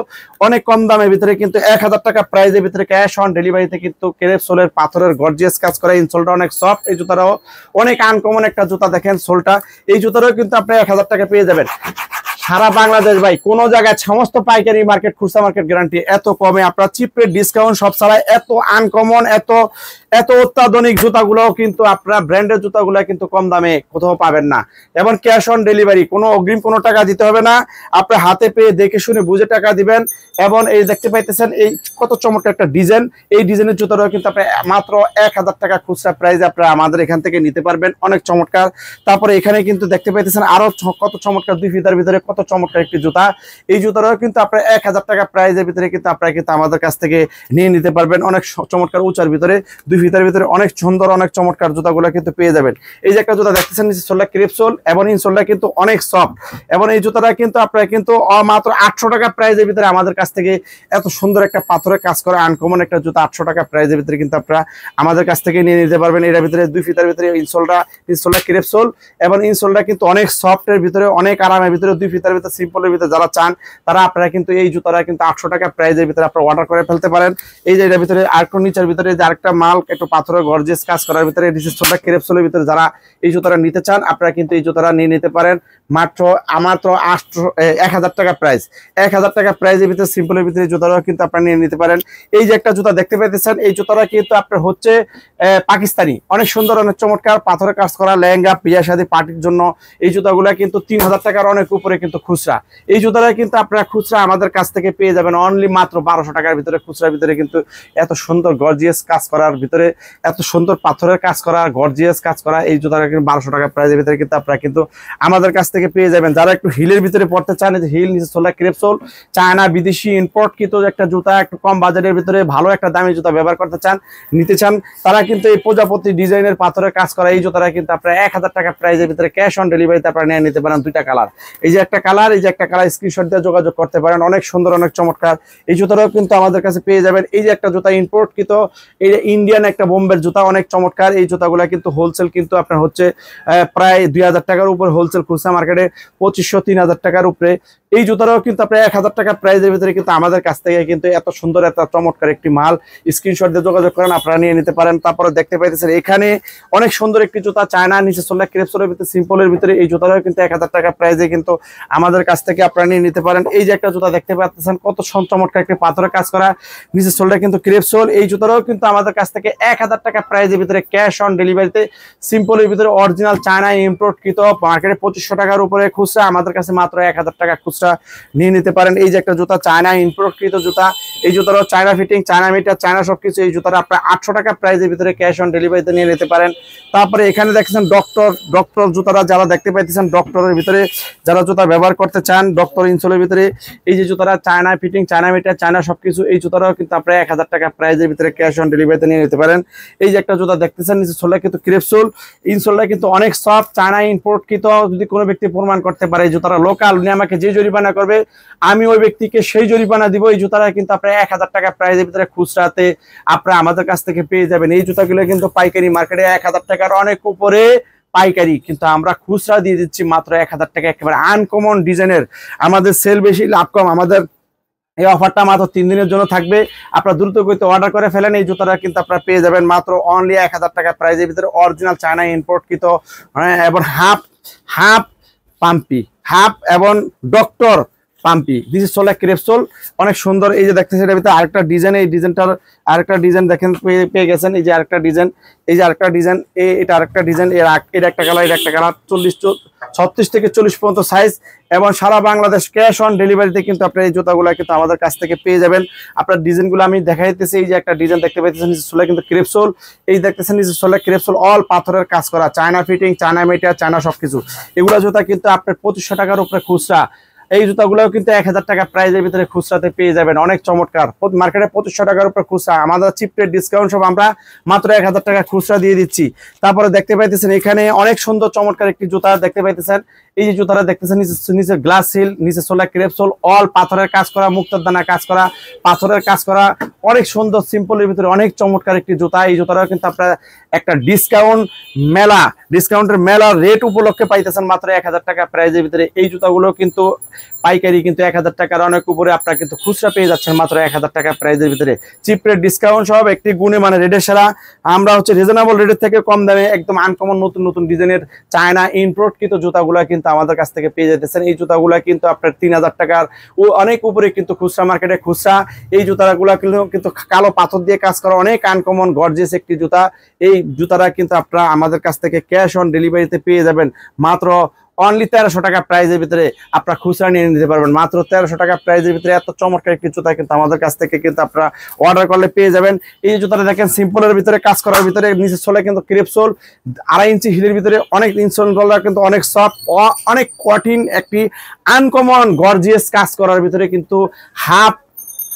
অনেক কম দামের ভিতরে কিন্তু 1000 টাকা প্রাইজের ভিতরে ক্যাশ অন ডেলিভারিতে কিন্তু ক্রেপ সোলের পাথরের গর্জিয়াস কাজ করা, ইনসোলটা অনেক সফট। এই জুতাটাও অনেক আনকমন একটা জুতা, দেখেন সোলটা। এই জুতাটাও কিন্তু আপনি 1000 টাকা পেয়ে যাবেন। সারা বাংলাদেশ ভাই, কোন জায়গায় সমস্ত পাইকারি মার্কেট, খুচরা মার্কেট গ্যারান্টি, এত কমে আপনারা চিপ রেট ডিসকাউন্ট সব ছাড়াই এত আনকমন, এত অত্যাধুনিক জুতাগুলোও কিন্তু আপনারা ব্র্যান্ডের জুতাগুলো কিন্তু কম দামে কোথাও পাবেন না। এবং ক্যাশ অন ডেলিভারি, কোনো অগ্রিম কোনো টাকা দিতে হবে না, আপনার হাতে পেয়ে দেখে শুনে বুঝে টাকা দিবেন। এবং এই দেখতে পাইতেছেন এই কত চমৎকার একটা ডিজাইন, এই ডিজাইনের জুতাটাও কিন্তু আপনি মাত্র 1000 টাকা খুচরা প্রাইসে আপনারা আমাদের এখান থেকে নিতে পারবেন, অনেক চমৎকার। তারপরে এখানে কিন্তু দেখতে পাইতেছেন আরো কত চমৎকার 2 ফিতার ভিতরে কত কত চমৎকার একটি জুতা। এই জুতাটাও কিন্তু আপনার 1000 টাকা প্রাইজের ভিতরে কিন্তু আপনারা কিন্তু আমাদের কাছ থেকে নিয়ে নিতে পারবেন। অনেক চমৎকার উঁচার ভিতরে 2 ফিটের ভিতরে অনেক সুন্দর অনেক চমৎকার জুতাগুলো কিন্তু পেয়ে যাবেন। এই যে একটা জুতা দেখতেছেন নিচে সোলটা ক্রেপসোল এবং ইনসোলটা কিন্তু অনেক সফট, এবং এই জুতাটা কিন্তু আপনারা কিন্তু মাত্র 800 টাকা প্রাইজের ভিতরে আমাদের কাছ থেকে এত সুন্দর একটা পাথরের কাজ করা আনকমন একটা জুতা 800 টাকা প্রাইজের ভিতরে কিন্তু আপনারা আমাদের কাছ থেকে নিয়ে নিতে পারবেন। এর ভিতরে 2 ফিটের ভিতরে ইনসোলটা ক্রেপসোল এবং ইনসোলটা কিন্তু অনেক সফটের ভিতরে অনেক আরামের ভিতরে 2 ফিটের ভিতরে সিম্পলের ভিতরে যারা চান তারা আপনারা কিন্তু এই জুতাটা কিন্তু 800 টাকা প্রাইজের ভিতরে আপনারা অর্ডার করে ফেলতে পারেন। এই যে এর ভিতরে আরেকটু নিচের ভিতরে যে আরেকটা মাল একটু পাথরের গর্জিয়াস কাজ করার ভিতরে ডিসিসটা ক্রেপসোলের ভিতরে যারা এই জুতাটা নিতে চান আপনারা কিন্তু এই জুতাটা নিয়ে নিতে পারেন মাত্র 1000 টাকা প্রাইস। 1000 টাকা প্রাইজের ভিতরে সিম্পলের ভিতরে জুতাটাও কিন্তু আপনারা নিয়ে নিতে পারেন। এই যে একটা জুতা দেখতে পাইতেছেন এই জুতাটা কিন্তু আপনার হচ্ছে পাকিস্তানি, অনেক সুন্দর অনেক চমৎকার পাথরের কাজ করা লেহেঙ্গা বিয়ে শাদী পার্টির জন্য এই জুতাগুলো কিন্তু 3000 টাকার অনেক উপরে কিন্তু খুচরা। এই জুতাটা কিন্তু আপনারা খুচরা আমাদের কাছ থেকে পেয়ে যাবেন অনলি মাত্র 1200 টাকার ভিতরে খুচরার ভিতরে কিন্তু এত সুন্দর গর্জিয়াস কাজ করার ভিতরে এত সুন্দর পাথরের কাজ করা গর্জিয়াস কাজ করা এই জুতাটা কিন্তু 1200 টাকা প্রাইজের ভিতরে কিন্তু আপনারা কিন্তু আমাদের কাছ থেকে পেয়ে যাবেন। যারা একটু হিলের ভিতরে পড়তে চান যে হিল নিচে সোলা ক্রেপসোল চায়না বিদেশি ইম্পোর্ট কিন্তু একটা জুতা একটু কম বাজারের ভিতরে ভালো একটা দামি জুতা ব্যবহার করতে চান নিতে চান তারা কিন্তু এই প্রজাপতি ডিজাইনের পাথরের কাজ করা এই জুতাটা কিন্তু আপনারা 1000 টাকা প্রাইজের ভিতরে ক্যাশ অন ডেলিভারিতে আপনারা নিয়ে নিতে পারেন। দুইটা কালার, এই যে একটা কালার এই যে একটা কালার স্ক্রিনশট দিয়ে যোগাযোগ করতে পারেন। অনেক সুন্দর অনেক চমৎকার এই জুতাটাও কিন্তু আমাদের কাছে পেয়ে যাবেন। এই যে একটা জুতা ইম্পোর্ট কিন্তু এই যে ইন্ডিয়ান একটা বোম্বের জুতা অনেক চমৎকার। এই জুতাগুলো কিন্তু হোলসেল কিন্তু আপনার হচ্ছে প্রায় 2000 টাকার উপর হোলসেল খুচরা মার্কেটে 2500-3000 টাকার উপরে। এই জুতাটাও কিন্তু আপনার 1000 টাকা প্রাইজের ভিতরে কিন্তু আমাদের কাছ থেকে কিন্তু এত সুন্দর এত চমৎকার একটি মাল স্ক্রিনশট দিয়ে যোগাযোগ করেন আপনারা নিয়ে নিতে পারেন। তারপরে দেখতে পাইতেছেন এখানে অনেক সুন্দর একটি জুতা চায়না নিচে সোলা ক্রেপসোলের ভিতরে সিম্পলের ভিতরে এই জুতাটাও কিন্তু 1000 টাকা প্রাইজে কিন্তু আমাদের কাছ থেকে আপনারা নিয়ে নিতে পারেন। এই যে একটা জুতা দেখতে পাচ্ছেন কত চমৎকার একটি পাথরের কাজ করা নিচে সোলটা কিন্তু ক্রেপসোল এই জুতাটাও কিন্তু আমাদের কাছ থেকে 1000 টাকা প্রাইজের ভিতরে ক্যাশ অন ডেলিভারিতে সিম্পলের ভিতরে অরিজিনাল চায়না ইম্পোর্ট কৃত মার্কেটে 2500 টাকার উপরে খুচরা আমাদের কাছে মাত্র 1000 টাকা খুচরা নিয়ে নিতে পারেন। এই যে একটা জুতা চায়না ইম্পোর্ট কৃত জুতা এই জুতাটাও China fitting China meter China সবকিছু এই জুতাটা আপনার 800 টাকা প্রাইজের ভিতরে ক্যাশ অন ডেলিভারিতে নিয়ে নিতে পারেন। তারপরে এখানে দেখছেন ডক্টর জুতাটা যারা দেখতে পাইতেছেন ডক্টরের ভিতরে যারা জুতা ব্যবহার করতে চান ডক্টর ইনসোলের ভিতরে এই যে জুতাটা China fitting China meter China সবকিছু এই জুতাটাও কিন্তু আপনারা 1000 টাকা প্রাইজের ভিতরে ক্যাশ অন ডেলিভারিতে নিয়ে নিতে পারেন। এই যে একটা জুতা দেখতেছেন নিচে সোলটা কিন্তু ক্রেপসোল ইনসোলটা কিন্তু অনেক সফট চায়না ইম্পোর্ট কৃত। যদি কোনো ব্যক্তি প্রমাণ করতে পারে এই জুতাটা লোকাল উনি আমাকে যে জরিমানা করবে আমি ওই ব্যক্তিকে সেই জরিমানা দিব। এই জুতাটা কিন্তু আপনারা 1000 টাকা প্রাইজের ভিতরে খুচরাতে আপনারা আমাদের কাছ থেকে পেয়ে যাবেন। এই জুতাগুলো কিন্তু পাইকারি মার্কেটে 1000 টাকার অনেক উপরে পাইকারি কিন্তু আমরা খুচরা দিয়ে দিচ্ছি মাত্র 1000 টাকা একেবারে আনকমন ডিজাইনের। আমাদের সেল বেশি লাভ কম, আমাদের এই অফারটা মাত্র 3 দিনের জন্য থাকবে। আপনারা দ্রুত গতিতে অর্ডার করে ফেলেন। এই জুতাটা কিন্তু আপনারা পেয়ে যাবেন মাত্র অনলি 1000 টাকা প্রাইজের ভিতরে অরিজিনাল চায়না ইম্পোর্ট কৃত এবং হাফ পাম্পি হাফ এবং ডক্টর পাম্পি দিস ইজ সোলা ক্রেপসোল অনেক সুন্দর। এই যে দেখতেছেন এটার ভিতরে আরেকটা ডিজাইন এই ডিজাইনটার আরেকটা ডিজাইন দেখেন পেয়ে গেছেন। এই যে আরেকটা ডিজাইন এই যে আরেকটা ডিজাইন এটা আরেকটা ডিজাইন এটা একটা কালার এটা একটা কালার 36 থেকে 40 পর্যন্ত সাইজ এবং সারা বাংলাদেশ ক্যাশ অন ডেলিভারিতে কিন্তু আপনার এই জুতাগুলো কিন্তু আমাদের কাছ থেকে পেয়ে যাবেন। আপনার ডিজাইনগুলো আমি দেখাইতেছি। এই যে একটা ডিজাইন দেখতে পাইতেছেন নিচে সোলা কিন্তু ক্রেপসোল এই দেখতেছেন নিচে সোলা ক্রেপসোল অল পাথরের কাজ করা China fitting China meter China সবকিছু এগুলো জুতা কিন্তু আপনার 2500 টাকার উপরে খুচরা। এই জুতাগুলোও কিন্তু 1000 টাকা প্রাইজের ভিতরে খুচরাতে পেয়ে যাবেন অনেক চমৎকার। মার্কেটে 2500 টাকার উপর খুচরা আমাদের চিপ রেট ডিসকাউন্ট সব আমরা মাত্র 1000 টাকা খুচরা দিয়ে দিচ্ছি। তারপরে দেখতে পাইতেছেন এখানে অনেক সুন্দর চমৎকার একটি জুতা দেখতে পাইতেছেন। এই যে জুতাটা দেখতেছেন নিচে গ্লাস হিল নিচে সোলা ক্রেপসোল অল পাথরের কাজ করা মুক্তার দানা কাজ করা পাথরের কাজ করা অনেক সুন্দর সিম্পলের ভিতরে অনেক চমৎকার একটি জুতা। এই জুতাটাও কিন্তু আপনারা একটা ডিসকাউন্টের মেলা রেট উপলক্ষে পাইতেছেন মাত্র 1000 টাকা প্রাইজের ভিতরে। এই জুতাগুলো কিন্তু পাইকারি কিন্তু 1000 টাকার অনেক উপরে আপনারা কিন্তু খুচরা পেয়ে যাচ্ছেন মাত্র 1000 টাকা প্রাইজের ভিতরে। চিপ রেট ডিসকাউন্ট সব একটি গুণে মানে রেটের সেরা। আমরা হচ্ছে রিজনেবল রেটের থেকে কম দামে একদম আনকমন নতুন নতুন ডিজাইনের চায়না ইম্পোর্ট কৃত জুতাগুলো কিন্তু আমাদের কাছ থেকে পেয়ে যেতেছেন। এই জুতাগুলো কিন্তু আপনার 3000 টাকার ও অনেক উপরে কিন্তু খুচরা মার্কেটে খুচরা। এই জুতাগুলো কিন্তু কালো পাথর দিয়ে কাজ করা অনেক আনকমন গর্জিয়াস একটি জুতা। এই জুতাটা কিন্তু আপনারা আমাদের কাছ থেকে ক্যাশ অন ডেলিভারিতে পেয়ে যাবেন মাত্র অনলি 1300 টাকা প্রাইজের ভিতরে আপনারা খুচরা নিয়ে নিতে পারবেন। মাত্র 1300 টাকা প্রাইজের ভিতরে এত চমৎকার একটি জুতা কিন্তু আমাদের কাছ থেকে কিন্তু আপনারা অর্ডার করলে পেয়ে যাবেন। এই জুতাটা দেখেন সিম্পলের ভিতরে কাজ করার ভিতরে, নিচে সোলে কিন্তু ক্রেপ সোল, 2.5 ইঞ্চি হিলের ভিতরে অনেক ইনসোলটা কিন্তু অনেক সফট, অনেক কঠিন একটি আনকমন গর্জিয়াস কাজ করার ভিতরে কিন্তু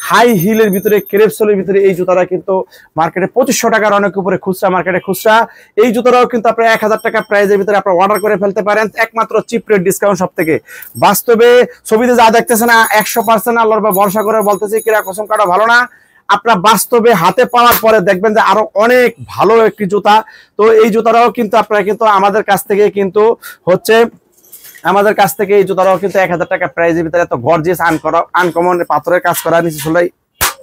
হাই হিলের ভিতরে ক্রেপ সোলের ভিতরে এই জুতাটা কিন্তু মার্কেটে 2500 টাকার অনেক উপরে খুচরা, মার্কেটে খুচরা। এই জুতাটাও কিন্তু আপনারা 1000 টাকা প্রাইজের ভিতরে আপনারা অর্ডার করে ফেলতে পারেন একমাত্র চিপ রেট ডিসকাউন্ট সব থেকে। বাস্তবে ছবিতে যা দেখতেছে না 100% আল্লাহর উপর ভরসা করে বলতেছি কিরা কসম কাটা ভালো না, আপনারা বাস্তবে হাতে পাওয়ার পরে দেখবেন যে আরো অনেক ভালো একটি জুতা। তো এই জুতাটাও কিন্তু আপনারা কিন্তু আমাদের কাছ থেকে কিন্তু হচ্ছে এই জুতাটাও কিন্তু 1000 টাকা প্রাইজের ভিতরে এত গর্জিয়াস আনকমন পাথরের কাজ করা, নিচে সোলাই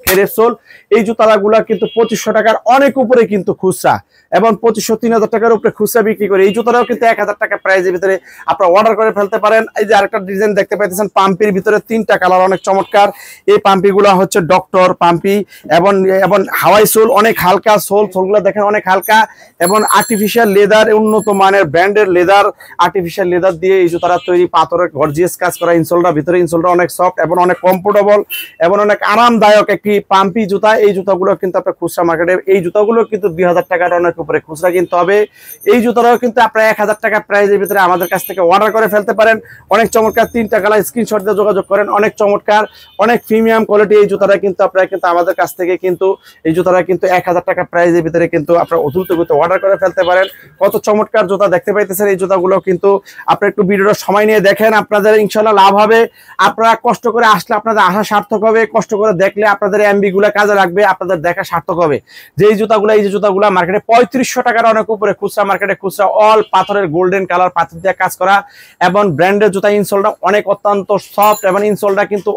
ক্রেপ সোল। এই জুতাগুলা কিন্তু 2500 টাকার অনেক উপরে কিন্তু খুচরা এবং 2500-3000 টাকার উপরে খুচরা বিক্রি করে। এই জুতাটাও কিন্তু 1000 টাকা প্রাইজের ভিতরে আপনারা অর্ডার করে ফেলতে পারেন। এই যে আরেকটা ডিজাইন দেখতে পাইতেছেন, পাম্পির ভিতরে 3টা কালার অনেক চমৎকার। এই পাম্পিগুলো হচ্ছে ডক্টর পাম্পি এবং হাওয়াই সোল, অনেক হালকা সোলগুলো দেখেন অনেক হালকা এবং আর্টিফিশিয়াল লেদার, উন্নত মানের ব্র্যান্ডের লেদার, আর্টিফিশিয়াল লেদার দিয়ে এই জুতাটা তৈরি, পাথরের গর্জিয়াস কাজ করা। ইনসোলটা ভিতরে ইনসোলটা অনেক সফট এবং অনেক কমফোর্টেবল এবং অনেক আরামদায়ক একটি পাম্পি জুতা। এই জুতাগুলো কিন্তু আপনার খুচরা মার্কেটে, এই জুতাগুলো কিন্তু 2000 টাকার অনেক উপরে খুচরা কিনতে হবে। এই জুতাটাও কিন্তু আপনারা 1000 টাকা প্রাইজের ভিতরে আমাদের কাছ থেকে অর্ডার করে ফেলতে পারেন। অনেক চমৎকার 3টা কালার, স্ক্রিনশট দিয়ে যোগাযোগ করেন। অনেক চমৎকার, অনেক প্রিমিয়াম কোয়ালিটি এই জুতাটা কিন্তু আপনারা কিন্তু আমাদের কাছ থেকে কিন্তু এই জুতাটা কিন্তু 1000 টাকা প্রাইজের ভিতরে কিন্তু আপনারা অদ্ভুত অর্ডার করে ফেলতে পারেন। কত চমৎকার জুতা দেখতে পাইতেছেন। এই জুতাগুলো কিন্তু আপনারা একটু ভিডিওটা সময় নিয়ে দেখেন, আপনাদের ইনশাআল্লাহ লাভ হবে। আপনারা কষ্ট করে আসলে আপনাদের আশা সার্থক হবে, কষ্ট করে দেখলে আপনাদের এমবি গুলা কাজে লাগবে, আপনাদের দেখা সার্থক হবে। যে এই যে জুতাগুলা মার্কেটে 3500 টাকার অনেক উপরে খুচরা, মার্কেটে খুচরা অল পাথরের গোল্ডেন কালার পাথর দিয়ে কাজ করা এবং ব্র্যান্ডের জুতা। ইনসোলটা অনেক অত্যন্ত সফট এবং ইনসোলটা কিন্তু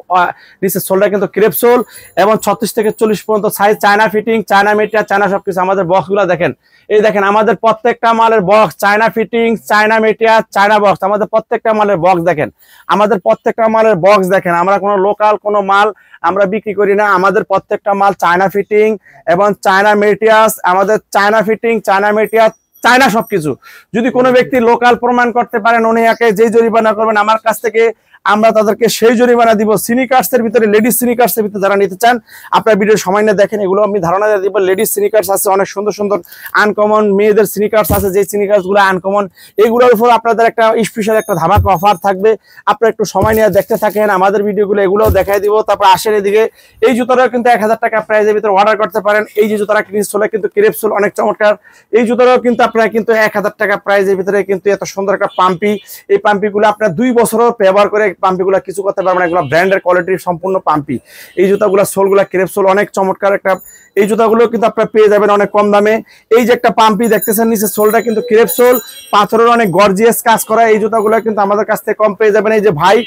নিচের সোলটা কিন্তু ক্রেপ সোল এবং 36 থেকে 40 পর্যন্ত size, China fitting, China material, China সবকিছু। আমাদের বক্সগুলো দেখেন, এই দেখেন আমাদের প্রত্যেকটা মালের box China fitting, China material, China box. আমাদের প্রত্যেকটা মালের বক্স দেখেন, আমাদের প্রত্যেকটা মালের বক্স দেখেন। আমরা কোনো লোকাল কোনো মাল আমরা বিক্রি করি না, আমাদের প্রত্যেকটা মাল চায়না ফিটিং এবং চায়না মেটেরিয়ালস। আমাদের China fitting, China material, China সবকিছু। যদি কোনো ব্যক্তি লোকাল প্রমাণ করতে পারেন, উনি একে যেই জরিমানা করবেন আমার কাছ থেকে আমরা তাদেরকে সেই জরিমানা দিব। সিনিকার্সের ভিতরে, লেডিস সিনিকার্সের ভিতরে যারা নিতে চান আপনার ভিডিও সময় নিয়ে দেখেন, এগুলো আমি ধারণা দিয়ে দিব। লেডিস সিনিকার্স আছে, অনেক সুন্দর সুন্দর আনকমন মেয়েদের সিনিকার্স আছে, যে সিনিকার্সগুলো আনকমন, এগুলোর উপর আপনাদের একটা স্পেশাল একটা ধামাকা অফার থাকবে। আপনারা একটু সময় নিয়ে দেখতে থাকেন আমাদের ভিডিওগুলো, এগুলোও দেখাই দিব। তারপর আসেন এদিকে, এই জুতাটাও কিন্তু 1000 টাকা প্রাইজের ভিতরে অর্ডার করতে পারেন। এই যে জুতাটা সোলে কিন্তু ক্রেপ সোল, অনেক চমৎকার। এই জুতাটাও কিন্তু আপনারা কিন্তু 1000 টাকা প্রাইজের ভিতরে কিন্তু এত সুন্দর একটা পাম্পি, এই পাম্পিগুলো আপনার 2 বছরও ব্যবহার করে পাম্পিগুলো কিছু করতে পারবেন। এগুলো ব্র্যান্ডের কোয়ালিটির সম্পূর্ণ পাম্পি। এই জুতাগুলো সোলগুলো ক্রেপ সোল, অনেক চমৎকার একটা। এই জুতাগুলো কিন্তু আপনারা পেয়ে যাবেন অনেক কম দামে। এই যে একটা পাম্পি দেখতেছেন, নিচে সোলটা কিন্তু ক্রেপ সোল, পাথরের অনেক গর্জিয়াস কাজ করা। এই জুতাগুলো কিন্তু আমাদের কাছ থেকে কম পেয়ে যাবেন। এই যে ভাই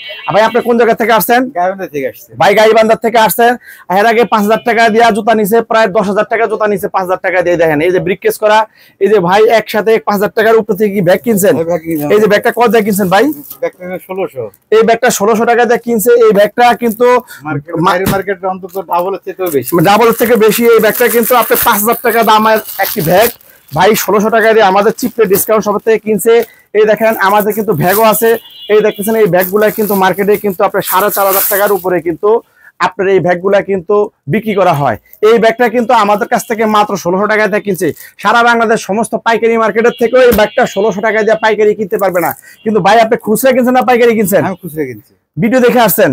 আপনি কোন জায়গা থেকে আসছেন? গাইবান্ধা থেকে আসছে ভাই, গাইবান্ধার থেকে আসছেন। এর আগে 5000 টাকা দিয়ে জুতা নিছে, প্রায় 10000 টাকা জুতা নিছে 5000 টাকা দিয়ে। দেখেন এই যে ব্রিককেস করা, এই যে ভাই একসাথে 5000 টাকার উপর থেকে কি ব্যাগ কিনছেন? এই যে ব্যাগটা কত দিয়ে কিনছেন ভাই? ব্যাগটা 1600। এই ব্যাগটা 1600 টাকা দিয়ে কিনছে। এই ব্যাগটা কিন্তু মার্কেটে অন্তত ডাবলের থেকে বেশি। এই ব্যাগটা কিন্তু আপনি 5000 টাকা দামের একটি ব্যাগ ভাই 1600 টাকা দিয়ে আমাদের চিপে ডিসকাউন্ট সব থেকে কিনছে। এই দেখেন আমাদের কিন্তু ব্যাগও আছে, এই দেখতেছেন এই ব্যাগগুলা কিন্তু মার্কেটে কিন্তু আপনার 4500 টাকার উপরে কিন্তু আপনার এই ব্যাগগুলা কিন্তু বিক্রি করা হয়। এই ব্যাগটা কিন্তু আমাদের কাছ থেকে মাত্র 1600 টাকা দিয়ে কিনছে। সারা বাংলাদেশ সমস্ত পাইকারি মার্কেটের থেকেও এই ব্যাগটা 1600 টাকা দিয়ে পাইকারি কিনতে পারবে না। কিন্তু ভাই আপনি খুচরা কিনছেন না পাইকারি কিনছেন? আমি খুচরা কিনছি। ভিডিও দেখে আসছেন?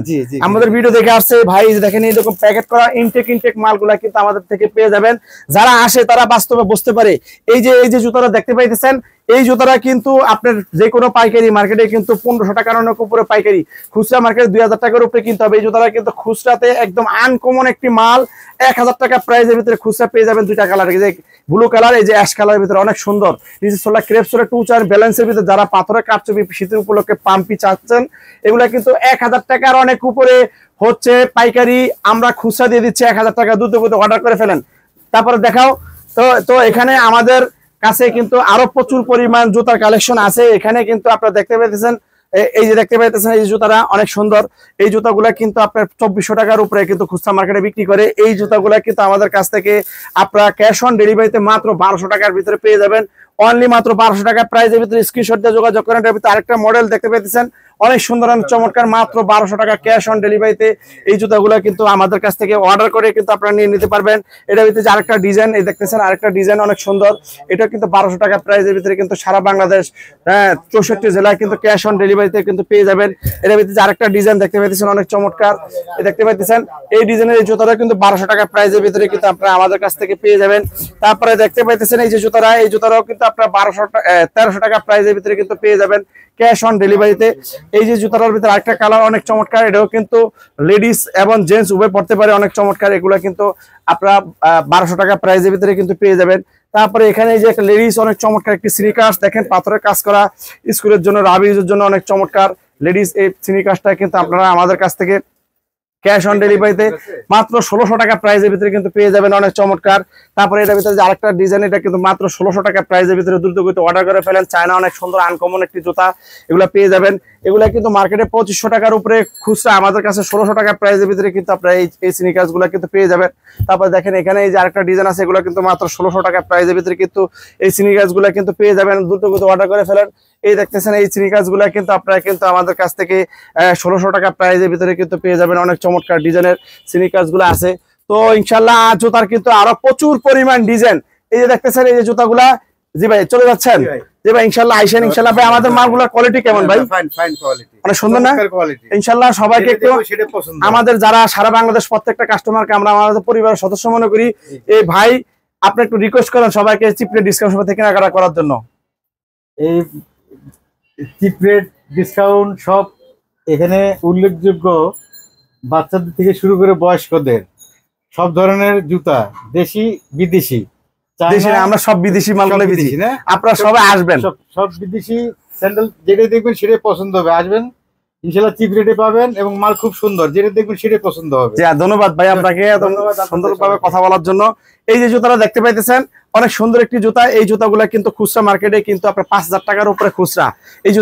আমাদের ভিডিও দেখে আসছে ভাই। দেখেন এইরকম প্যাকেট করা ইনটেক মালগুলা কিন্তু আমাদের থেকে পেয়ে যাবেন। যারা আসে তারা বাস্তবে বুঝতে পারে। এই যে জুতাটা দেখতে পাইতেছেন, এই জুতাটা কিন্তু আপনার যে কোনো পাইকারি মার্কেটে কিন্তু 1500 টাকার অনেক উপরে পাইকারি, খুচরা মার্কেটে 2000 টাকার উপরে কিনতে হবে। এই জুতাটা কিন্তু খুচরাতে একদম আনকমন একটি মাল। 1000 টাকা প্রাইসের ভিতরে খুচরা পেয়ে যাবেন 2টা কালার, এই যে ব্লু কালার, এই যে অ্যাশ কালারের ভিতরে অনেক সুন্দর। নিচে সোলা ক্রেপ সোলা 2 4 ব্যালেন্সের ভিতরে যারা পাথরের কাপচুপি শীতের উপলক্ষে পাম্পি চাচ্ছেন, এগুলা কিন্তু 1000 টাকার অনেক উপরে হচ্ছে পাইকারি। আমরা খুচরা দিয়ে দিচ্ছি 1000 টাকা। দ্রুত অর্ডার করে ফেলেন। তারপরে দেখাও তো এখানে আমাদের কাছে কিন্তু আরো প্রচুর পরিমাণ জুতার কালেকশন আছে। এখানে কিন্তু আপনারা দেখতে পাইতেছেন, এই যে দেখতে পাইতেছেন এই জুতাটা অনেক সুন্দর। এই জুতাগুলা কিন্তু আপনার 2400 টাকার উপরে কিন্তু খুচরা মার্কেটে বিক্রি করে। এই জুতাগুলা কিন্তু আমাদের কাছ থেকে আপনারা ক্যাশ অন ডেলিভারিতে মাত্র 1200 টাকার ভিতরে পেয়ে যাবেন। অনলি মাত্র 1200 টাকা প্রাইজের ভিতরে স্ক্রিনশট দিয়ে যোগাযোগ করেন। এর ভিতরে আরেকটা মডেল দেখতে পেতেছেন, অনেক সুন্দর চমৎকার, মাত্র 1200 টাকা ক্যাশ অন ডেলিভারিতে এই জুতাগুলো কিন্তু আমাদের কাছ থেকে অর্ডার করে কিন্তু আপনারা নিয়ে নিতে পারবেন। এটার ভিতরে যে আরেকটা ডিজাইন এই দেখতেছেন, আরেকটা ডিজাইন অনেক সুন্দর, এটা কিন্তু 1200 টাকা প্রাইজের ভিতরে কিন্তু সারা বাংলাদেশ 64 জেলায় কিন্তু ক্যাশ অন ডেলিভারিতে কিন্তু পেয়ে যাবেন। এটার ভিতরে যে আরেকটা ডিজাইন দেখতে পাইতেছেন অনেক চমৎকার, এই দেখতে পাইতেছেন এই ডিজাইনের এই জুতাটা কিন্তু 1200 টাকা প্রাইজের ভিতরে কিন্তু আপনারা আমাদের কাছ থেকে পেয়ে যাবেন। তারপরে দেখতে পাইতেছেন এই যে জুতারা, এই জুতারাও কিন্তু আপনারা 1300 টাকা প্রাইজের ভিতরে কিন্তু পেয়ে যাবেন ক্যাশ অন ডেলিভারিতে। এই যে জুতাটার ভিতরে আরেকটা কালার অনেক চমৎকার, এটাও কিন্তু লেডিস এবং জেন্টস উভয় পড়তে পারে, অনেক চমৎকার। এগুলো কিন্তু আপনারা 1200 টাকা প্রাইজের ভিতরে কিন্তু পেয়ে যাবেন। তারপরে এখানে এই যে একটা লেডিস অনেক চমৎকার একটি স্নিকার্স দেখেন, পাথরের কাজ করা, স্কুলের জন্য রাবি ইউজের জন্য অনেক চমৎকার লেডিস এই স্নিকার্সটা কিন্তু আপনারা আমাদের কাছ থেকে ক্যাশ অন ডেলিভারিতে মাত্র 1600 টাকা প্রাইজের ভিতরে কিন্তু পেয়ে যাবেন, অনেক চমৎকার। তারপরে এটার ভিতরে যে আরেকটা ডিজাইন, এটা কিন্তু মাত্র 1600 টাকা প্রাইজের ভিতরে দ্রুত গতিতে অর্ডার করে ফেলেন। চায়না অনেক সুন্দর আনকমন একটি জুতা, এগুলো পেয়ে যাবেন। এগুলা কিন্তু মার্কেটে 2500 টাকার উপরে খুচরা, আমাদের কাছে 1600 টাকা প্রাইজের ভিতরে কিন্তু আপনারা এই স্নিকার্স গুলা কিন্তু পেয়ে যাবেন। তারপর দেখেন এখানে এই যে আরেকটা ডিজাইন আছে, এগুলো কিন্তু মাত্র 1600 টাকা প্রাইজের ভিতরে কিন্তু এই স্নিকার্স গুলা কিন্তু পেয়ে যাবেন, দ্রুত গতিতে অর্ডার করে ফেলেন। এই দেখতেছেন এই স্নিকার্স গুলা কিন্তু আপনারা কিন্তু আমাদের কাছ থেকে 1600 টাকা প্রাইজের ভিতরে কিন্তু পেয়ে যাবেন, অনেক চমৎকার ডিজাইনের স্নিকার্স গুলো আছে। তো ইনশাল্লাহ জুতার কিন্তু আরো প্রচুর পরিমাণ ডিজাইন, এই যে দেখতেছেন এই যে জুতাগুলা। জি ভাই চলে যাচ্ছেন? জি ভাই ইনশাল্লাহ আইসেন। ইনশাল্লাহ ভাই আমাদের মালগুলোর কোয়ালিটি কেমন ভাই? ফাইন কোয়ালিটি, অনেক সুন্দর না? ইনশাল্লাহ সবাইকে একটু আমাদের যারা সারা বাংলাদেশ প্রত্যেকটা কাস্টমারকে আমরা আমাদের পরিবারের সদস্য মনে করি, এই ভাই আপনি একটু রিকোয়েস্ট করেন সবাইকে চিপ রেট ডিসকাউন্ট থেকে কেনাকাটা করার জন্য। এই চিপ রেট ডিসকাউন্ট সব এখানে উল্লেখযোগ্য, বাচ্চাদের থেকে শুরু করে বয়স্কদের সব ধরনের জুতা, দেশি বিদেশি, আমরা সব বিদেশি মালগুলো বিদেশি না, আপনারা সবাই আসবেন, সব বিদেশি স্যান্ডেল যেটাই দেখবেন সেটাই পছন্দ হবে, আসবেন ইনশাআল্লাহ চিপ রেটে পাবেন এবং মাল খুব সুন্দর, যেটা দেখবেন সেটাই পছন্দ হবে। ধন্যবাদ ভাই আপনাকে সুন্দরভাবে কথা বলার জন্য। এই যে জুতাটা দেখতে পাইতেছেন অনেক সুন্দর একটি জুতা, এই জুতাগুলা কিন্তু খুচরা মার্কেটে কিন্তু আপনার 5000 টাকার উপরে খুচরা এই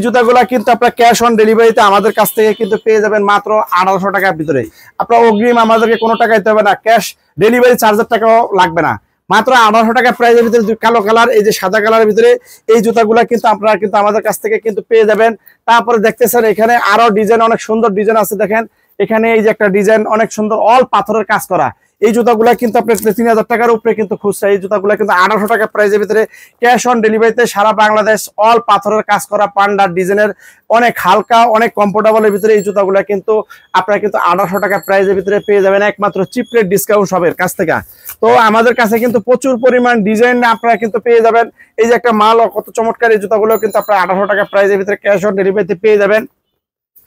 জুতাগুলা কিন্তু আপনার ক্যাশ অন ডেলিভারিতে আমাদের কাছ থেকে কিন্তু পেয়ে যাবেন মাত্র 1800 টাকার ভিতরে। আপনার অগ্রিম আমাদেরকে কোনো টাকা দিতে হবে না, ক্যাশ ডেলিভারি চার্জের টাকাও লাগবে না, মাত্র 1800 টাকা প্রাইজের ভিতরে কালো কালার, এই যে সাদা কালারের ভিতরে এই জুতাগুলা কিন্তু আপনারা কিন্তু আমাদের কাছ থেকে কিন্তু পেয়ে যাবেন। তারপরে দেখতেছেন এখানে আরো ডিজাইন, অনেক সুন্দর ডিজাইন আছে। দেখেন এখানে এই যে একটা ডিজাইন অনেক সুন্দর, অল পাথরের কাজ করা, এই জুতাগুলা কিন্তু আপনার 3000 টাকার উপরে কিন্তু খুচরা, এই জুতাগুলা কিন্তু 1800 টাকা প্রাইজের ভিতরে ক্যাশ অন ডেলিভারিতে সারা বাংলাদেশ অল পাথরের কাজ করা পান্ডার ডিজাইনের, অনেক হালকা অনেক কমফোর্টেবলের ভিতরে এই জুতাগুলা কিন্তু আপনারা কিন্তু 1800 টাকা প্রাইজের ভিতরে পেয়ে যাবেন একমাত্র চিপ রেট ডিসকাউন্ট শপের কাছ থেকে। তো আমাদের কাছে কিন্তু প্রচুর পরিমাণ ডিজাইন আপনারা কিন্তু পেয়ে যাবেন। এই যে একটা মাল কত চমৎকার, এই জুতাগুলো কিন্তু আপনারা 1800 টাকা প্রাইজের ভিতরে ক্যাশ অন ডেলিভারিতে পেয়ে যাবেন।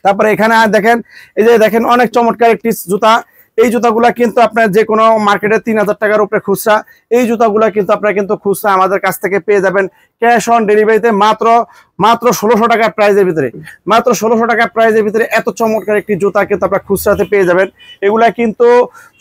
তারপরে এখানে দেখেন এই যে দেখেন অনেক চমৎকার একটি জুতা, এই জুতাগুলা কিন্তু আপনার যে কোনো মার্কেটে 3000 টাকার উপরে খুচরা, এই জুতাগুলা কিন্তু আপনারা কিন্তু খুচরা আমাদের কাছ থেকে পেয়ে যাবেন ক্যাশ অন ডেলিভারিতে মাত্র 1600 টাকার প্রাইজের ভিতরে, মাত্র 1600 টাকার প্রাইজের ভিতরে এত চমৎকার একটি জুতা কিন্তু আপনারা খুচরাতে পেয়ে যাবেন। এগুলা কিন্তু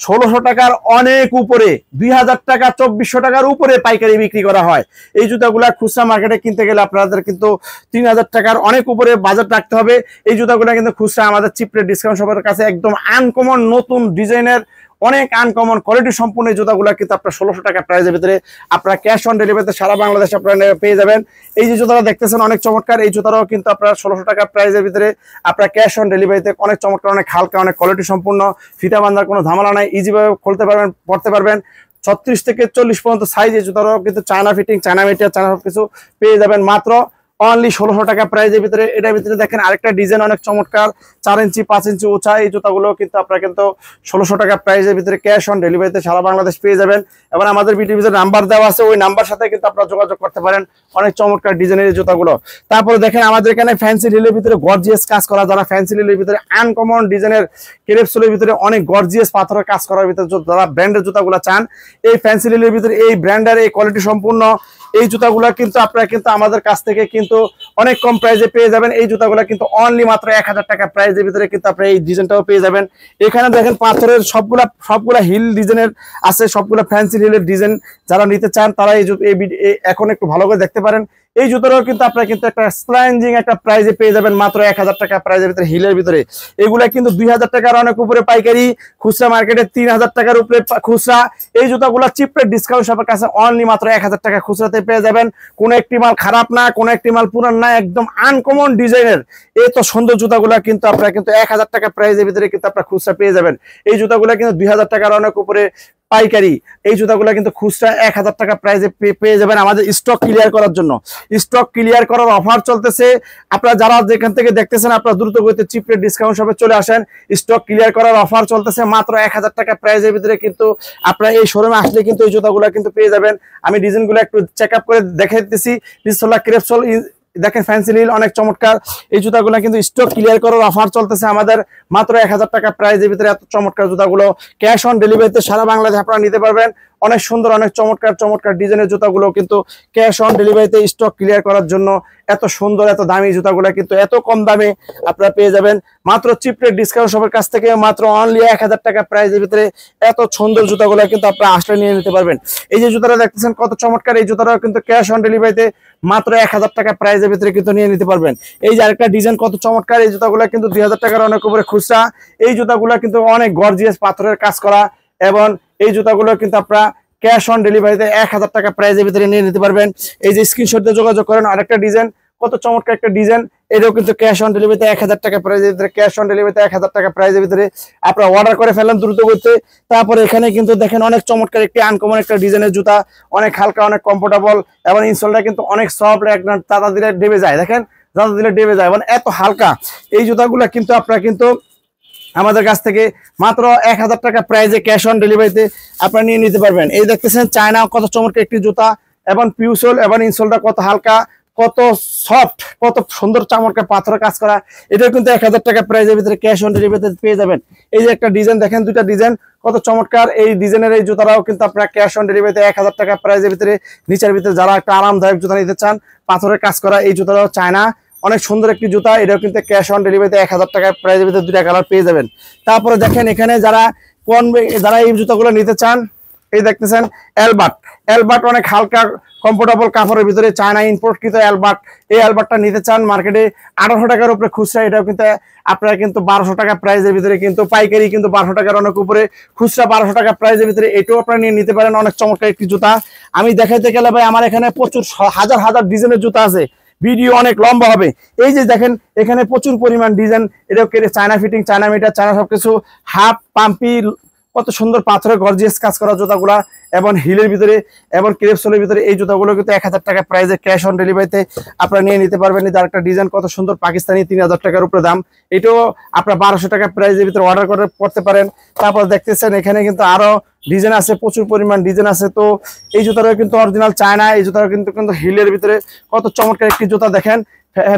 1600 টাকার অনেক উপরে, 2000 টাকা 2400 টাকার উপরে পাইকারি বিক্রি করা হয়। এই জুতাগুলা খুচরা মার্কেটে কিনতে গেলে আপনাদের কিন্তু 3000 টাকার অনেক উপরে বাজেট রাখতে হবে। এই জুতাগুলা কিন্তু খুচরা আমাদের চিপ রেট ডিসকাউন্ট শপের কাছে একদম আনকমন নতুন ডিজাইনের অনেক আনকমন কোয়ালিটি সম্পূর্ণ এই জুতাগুলো কিন্তু আপনার 1600 টাকা প্রাইজের ভিতরে আপনারা ক্যাশ অন ডেলিভারিতে সারা বাংলাদেশ আপনারা পেয়ে যাবেন। এই যে জুতাটা দেখতেছেন অনেক চমৎকার, এই জুতাটাও কিন্তু আপনারা 1600 টাকা প্রাইজের ভিতরে আপনারা ক্যাশ অন ডেলিভারিতে অনেক চমৎকার, অনেক হালকা, অনেক কোয়ালিটি সম্পূর্ণ, ফিতা বাঁধার কোনো ঝামেলা নাই, ইজিভাবে খুলতে পারবেন, পড়তে পারবেন। 36 থেকে 40 পর্যন্ত সাইজ এই জুতাটাও কিন্তু China fitting, China material, China সব কিছু পেয়ে যাবেন মাত্র অনলি 1600 টাকা প্রাইজের ভিতরে। এটার ভিতরে দেখেন আরেকটা ডিজাইন অনেক চমৎকার, 4 ইঞ্চি 5 ইঞ্চি উঁচা, এই জুতাগুলো কিন্তু আপনারা কিন্তু 1600 টাকা প্রাইজের ভিতরে ক্যাশ অন ডেলিভারিতে সারা বাংলাদেশ পেয়ে যাবেন। এবার আমাদের বিটিভির নাম্বার দেওয়া আছে, ওই নাম্বার সাথে কিন্তু আপনারা যোগাযোগ করতে পারেন, অনেক চমৎকার ডিজাইনের জুতাগুলো। তারপরে দেখেন আমাদের এখানে ফ্যান্সি হিলের ভিতরে গর্জিয়াস কাজ করা, যারা ফ্যান্সি হিলের ভিতরে আনকমন ডিজাইনের ক্রেপসোলের ভিতরে অনেক গর্জিয়াস পাথরের কাজ করার ভিতরে যারা ব্র্যান্ডের জুতাগুলো চান, এই ফ্যান্সি হিলের ভিতরে এই ব্র্যান্ডের এই কোয়ালিটি সম্পূর্ণ এই জুতাগুলো কিন্তু আপনারা কিন্তু আমাদের কাছ থেকে কিন্তু অনেক কম প্রাইসে পেয়ে যাবেন। এই জুতাগুলো কিন্তু অনলি মাত্র 1000 টাকা প্রাইসের ভিতরে কিন্তু আপনারা এই ডিজাইনটাও পেয়ে যাবেন। এখানে দেখেন পাথরের সবগুলা হিল ডিজাইনের আছে, সবগুলা ফ্যান্সি হিলের ডিজাইন, যারা নিতে চান তারা এখন একটু ভালো করে দেখতে পারেন। এই জুতাটাও কিন্তু আপনারা কিন্তু একটা স্প্লাইঞ্জিং একটা প্রাইজে পেয়ে যাবেন মাত্র 1000 টাকা প্রাইজের ভিতরে, হিলের ভিতরে। এগুলা কিন্তু 2000 টাকার অনেক উপরে পাইকারি, খুচরা মার্কেটে 3000 টাকার উপরে খুচরা। এই জুতাগুলো চিপ রেট ডিসকাউন্ট শপের কাছে অনলি মাত্র 1000 টাকা খুচরাতে পেয়ে যাবেন। কোনো একটি মাল খারাপ না, কোনো একটি মাল পুরান না, একদম আনকমন ডিজাইনের এই তো সুন্দর জুতাগুলা কিন্তু আপনারা কিন্তু 1000 টাকা প্রাইজের ভিতরে কিন্তু আপনারা খুচরা পেয়ে যাবেন। এই জুতাগুলা কিন্তু 2000 টাকার অনেক উপরে পাইকারি, এই জুতাগুলো কিন্তু খুচরা 1000 টাকা প্রাইজে পেয়ে যাবেন। আমাদের স্টক ক্লিয়ার করার জন্য, স্টক ক্লিয়ার করার অফার চলতেছে। আপনারা যারা যেখান থেকে দেখতেছেন আপনারা দ্রুত গতিতে চিপ রেট ডিসকাউন্ট শপে চলে আসেন। স্টক ক্লিয়ার করার অফার চলতেছে মাত্র 1000 টাকা প্রাইজের ভিতরে কিন্তু আপনারা এই শোরুমে আসলে কিন্তু এই জুতাগুলো কিন্তু পেয়ে যাবেন। আমি ডিজাইনগুলো একটু চেক আপ করে দেখে দিতেছি। পিস্তলা ক্রেপসোল দেখেন, ফ্যান্সি নীল অনেক চমৎকার। এই জুতাগুলো কিন্তু স্টক ক্লিয়ার করার অফার চলতেছে আমাদের মাত্র 1000 টাকা প্রাইজের ভিতরে। এত চমৎকার জুতাগুলো ক্যাশ অন ডেলিভারিতে সারা বাংলাদেশে আপনারা নিতে পারবেন। অনেক সুন্দর, অনেক চমৎকার চমৎকার ডিজাইনের জুতাগুলো কিন্তু ক্যাশ অন ডেলিভারিতে স্টক ক্লিয়ার করার জন্য এত সুন্দর, এত দামি জুতাগুলো কিন্তু এত কম দামে আপনারা পেয়ে যাবেন মাত্র চিপ রেট ডিসকাউন্ট শপের কাছ থেকে। মাত্র অনলি 1000 টাকা প্রাইজের ভিতরে এত সুন্দর জুতাগুলো কিন্তু আপনারা আসলে নিয়ে নিতে পারবেন। এই যে জুতাটা দেখতেছেন কত চমৎকার, এই জুতাটাও কিন্তু ক্যাশ অন ডেলিভারিতে মাত্র 1000 টাকা প্রাইজের ভিতরে কিন্তু নিয়ে নিতে পারবেন। এই যে আরেকটা ডিজাইন কত চমৎকার, এই জুতাগুলো কিন্তু 2000 টাকার অনেক উপরে খুচরা। এই জুতাগুলো কিন্তু অনেক গর্জিয়াস পাথরের কাজ করা, এবং এই জুতাগুলো কিন্তু আপনারা ক্যাশ অন ডেলিভারিতে 1000 টাকা প্রাইজের ভিতরে নিয়ে নিতে পারবেন। এই যে স্ক্রিনশট দিয়ে যোগাযোগ করেন। আরেকটা ডিজাইন কত চমৎকার একটা ডিজাইন, এটাও কিন্তু ক্যাশ অন ডেলিভারিতে 1000 টাকা প্রাইজের ভিতরে, ক্যাশ অন ডেলিভারিতে 1000 টাকা প্রাইজের ভিতরে আপনারা অর্ডার করে ফেলেন দ্রুত করতে। তারপরে এখানে কিন্তু দেখেন অনেক চমৎকার একটি আনকমন একটা ডিজাইনের জুতা, অনেক হালকা, অনেক কমফোর্টেবল, এবং ইনসোলটা কিন্তু অনেক সফট, একদম দাদা দিলে ডেবে যায়। দেখেন দাদা দিলে ডেবে যায়, মানে এত হালকা। এই জুতাগুলো কিন্তু আপনারা কিন্তু আমাদের কাছ থেকে মাত্র 1000 টাকা প্রাইজে ক্যাশ অন ডেলিভারিতে আপনারা নিয়ে নিতে পারবেন। এই দেখতেছেন চায়না কত চমৎকার একটি জুতা, এবং পিউসোল, এবং ইনসোলটা কত হালকা, কত সফট, কত সুন্দর চমৎকার পাথরের কাজ করা। এটা কিন্তু 1000 টাকা প্রাইজের ভিতরে ক্যাশ অন ডেলিভারিতে পেয়ে যাবেন। এই যে একটা ডিজাইন দেখেন, দুইটা ডিজাইন কত চমৎকার। এই ডিজাইনের এই জুতারাও কিন্তু আপনারা ক্যাশ অন ডেলিভারিতে 1000 টাকা প্রাইজের ভিতরে, নিচের ভিতরে যারা একটা আরামদায়ক জুতা নিতে চান পাথরের কাজ করা, এই জুতারাও চায়না অনেক সুন্দর একটি জুতা। এটাও কিন্তু ক্যাশ অন ডেলিভারিতে 1000 টাকা প্রাইজের ভিতরে দুইটা কালার পেয়ে যাবেন। তারপরে দেখেন এখানে যারা এই জুতাগুলো নিতে চান, এই দেখতেছেন অ্যালবার্ট অনেক হালকা কমফোর্টেবল কাপড়ের ভিতরে চায়না ইম্পোর্টকৃত অ্যালবার্ট। এই অ্যালবার্টটা নিতে চান মার্কেটে 1800 টাকার উপরে খুচরা, এটাও কিন্তু আপনারা কিন্তু 1200 টাকা প্রাইজের ভিতরে, কিন্তু পাইকারি কিন্তু 1200 টাকার অনেক উপরে, খুচরা 1200 টাকা প্রাইজের ভিতরে, এটাও আপনারা নিয়ে নিতে পারেন। অনেক চমৎকার একটি জুতা। আমি দেখাইতে গেলে ভাই আমার এখানে প্রচুর হাজার হাজার ডিজাইনের জুতা আছে, ভিডিও অনেক লম্বা হবে। এই যে দেখেন এখানে প্রচুর পরিমাণ ডিজাইন, এটাও China fitting, China meter, China সবকিছু, হাফ পাম্পি, কত সুন্দর পাথরের গর্জিয়াস কাজ করা জুতাগুলা, এবং হিলের ভিতরে এবং ক্রেপসোলের ভিতরে। এই জুতাগুলো কিন্তু 1000 টাকা প্রাইজে ক্যাশ অন ডেলিভারিতে আপনারা নিয়ে নিতে পারবেন। এই আরেকটা ডিজাইন কত সুন্দর, পাকিস্তানি, 3000 টাকার উপরে দাম, এটাও আপনারা 1200 টাকা প্রাইজের ভিতরে অর্ডার করতে পারেন। তারপর দেখতেছেন এখানে কিন্তু আরো ডিজাইন আছে, প্রচুর পরিমাণ ডিজাইন আছে। তো এই জুতাটাও কিন্তু অরিজিনাল চায়না, এই জুতাটা কিন্তু হিলের ভিতরে কত চমৎকার একটি জুতা। দেখেন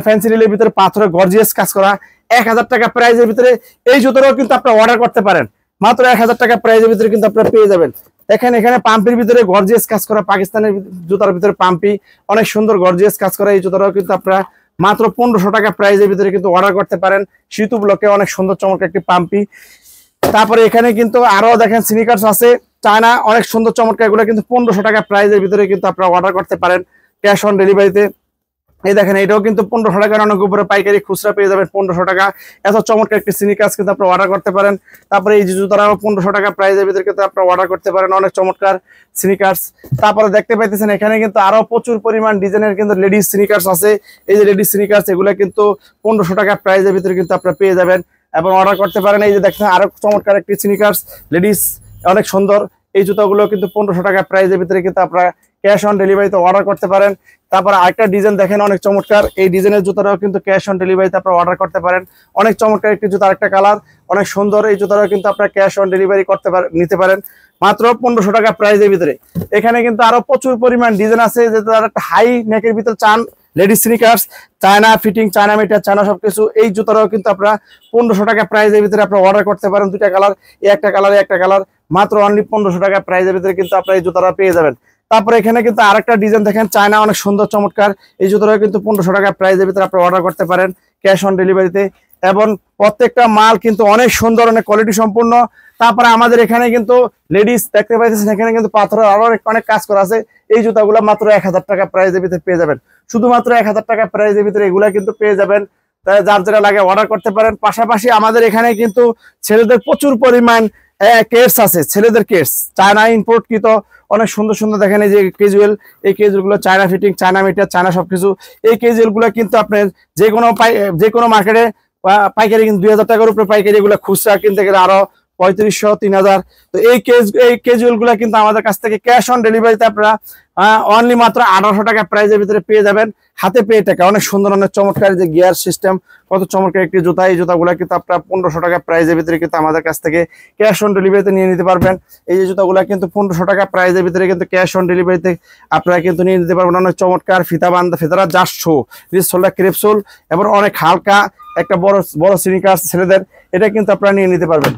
ফ্যান্সি হিলের ভিতরে পাথরের গর্জিয়াস কাজ করা, 1000 টাকা প্রাইজের ভিতরে এই জুতাটাও কিন্তু আপনারা অর্ডার করতে পারেন। মাত্র 1000 টাকা প্রাইজের ভিতরে কিন্তু আপনারা পেয়ে যাবেন। দেখেন এখানে পাম্পির ভিতরে গর্জিয়াস কাজ করা, পাকিস্তানের জুতার ভিতরে পাম্পি, অনেক সুন্দর গর্জিয়াস কাজ করা। এই জুতাটাও কিন্তু আপনারা মাত্র 1500 টাকা প্রাইজের ভিতরে কিন্তু অর্ডার করতে পারেন। শীত উপলক্ষে অনেক সুন্দর চমৎকার একটি পাম্পি। তারপরে এখানে কিন্তু আরো দেখেন স্নিকার্স আছে চায়না, অনেক সুন্দর চমৎকার, এগুলো কিন্তু 1500 টাকা প্রাইজের ভিতরে কিন্তু আপনারা অর্ডার করতে পারেন ক্যাশ অন ডেলিভারিতে। এই দেখেন এটাও কিন্তু 1500 টাকার অনেক উপরে পাইকারি, খুচরা পেয়ে যাবেন 1500 টাকা। এত চমৎকার একটি স্নিকার্স কিন্তু আপনারা অর্ডার করতে পারেন। তারপরে এই যে জুতারাও 1500 টাকা প্রাইজের ভিতরে কিন্তু আপনারা অর্ডার করতে পারেন, অনেক চমৎকার স্নিকার্স। তারপরে দেখতে পাইতেছেন এখানে কিন্তু আরো প্রচুর পরিমাণ ডিজাইনের কিন্তু লেডিস স্নিকার্স আছে। এই যে লেডিস স্নিকার্স, এগুলো কিন্তু 1500 টাকা প্রাইজের ভিতরে কিন্তু আপনারা পেয়ে যাবেন এবং অর্ডার করতে পারেন। এই যে দেখছেন আরো চমৎকার একটি স্নিকার্স লেডিস, অনেক সুন্দর। এই জুতাগুলো কিন্তু 1500 টাকা প্রাইজের ভিতরে কিন্তু আপনারা ক্যাশ অন ডেলিভারিতে অর্ডার করতে পারেন। তারপরে আরেকটা ডিজাইন দেখেন অনেক চমৎকার, এই ডিজাইনের জুতাটাও কিন্তু ক্যাশ অন ডেলিভারিতে আপনারা অর্ডার করতে পারেন। অনেক চমৎকার একটি জুতা, আরেকটা কালার অনেক সুন্দর। এই জুতাটাও কিন্তু আপনারা ক্যাশ অন ডেলিভারি নিতে পারেন মাত্র 1500 টাকা প্রাইজের ভিতরে। এখানে কিন্তু আরো প্রচুর পরিমাণ ডিজাইন আছে, যে তারা একটা হাই নেকের ভিতরে চান ladies sneakers, China fitting, China meter, China সবকিছু। এই জুতাটাও কিন্তু আপনারা 1500 টাকা প্রাইজের ভিতরে আপনারা অর্ডার করতে পারেন। দুইটা কালার, একটা কালার মাত্র অনলি 1500 টাকা প্রাইজের ভিতরে কিন্তু আপনারা এই জুতাটা পেয়ে যাবেন। তারপরে এখানে কিন্তু আরেকটা ডিজাইন দেখেন চায়না, অনেক সুন্দর চমৎকার। এই জুতাটাও কিন্তু 1500 টাকা প্রাইজের ভিতরে আপনারা অর্ডার করতে পারেন ক্যাশ অন ডেলিভারিতে। এবং প্রত্যেকটা মাল কিন্তু অনেক সুন্দর, অনেক কোয়ালিটি সম্পূর্ণ। তারপরে আমাদের এখানে কিন্তু লেডিস দেখতে পাইতেছেন, এখানে কিন্তু পাথরের আরো অনেক কাজ করা আছে। এই জুতাগুলো মাত্র 1000 টাকা প্রাইজের ভিতরে পেয়ে যাবেন, শুধুমাত্র 1000 টাকা প্রাইজের ভিতরে এগুলা কিন্তু পেয়ে যাবেন। তাই যার যেটা লাগে অর্ডার করতে পারেন। পাশাপাশি আমাদের এখানে কিন্তু ছেলেদের প্রচুর পরিমাণ কেস আছে, ছেলেদের কেস চায়না ইম্পোর্টকৃত অনেক সুন্দর সুন্দর দেখেন। এই যে কেজুয়াল, এই কেজুয়াল গুলো China fitting, China meter, China সবকিছু। এই কেজুয়াল গুলো কিন্তু আপনার যে কোনো মার্কেটে পাইকারি কিন্তু 2000 টাকার উপরে পাইকারি, এগুলো খুচরা কিনতে গেলে আরো 3500 3000। তো এই কেজুয়াল গুলা কিন্তু আমাদের কাছ থেকে ক্যাশ অন ডেলিভারিতে আপনারা অনলি মাত্র 1800 টাকা প্রাইজের ভিতরে পেয়ে যাবেন, হাতে পেয়ে টাকা। অনেক সুন্দর অনেক চমৎকার যে গিয়ার সিস্টেম, কত চমৎকার একটি জুতা। এই জুতাগুলো কিন্তু আপনারা 1500 টাকা প্রাইজের ভিতরে কিন্তু আমাদের কাছ থেকে ক্যাশ অন ডেলিভারিতে নিয়ে নিতে পারবেন। এই যে জুতাগুলো কিন্তু 1500 টাকা প্রাইজের ভিতরে কিন্তু ক্যাশ অন ডেলিভারিতে আপনারা কিন্তু নিয়ে নিতে পারবেন। অনেক চমৎকার ফিতারা জাস্ট শো, রিসোলটা ক্রেপসোল এবং অনেক হালকা একটা বড় স্নিকার্স ছেলেদের, এটা কিন্তু আপনারা নিয়ে নিতে পারবেন।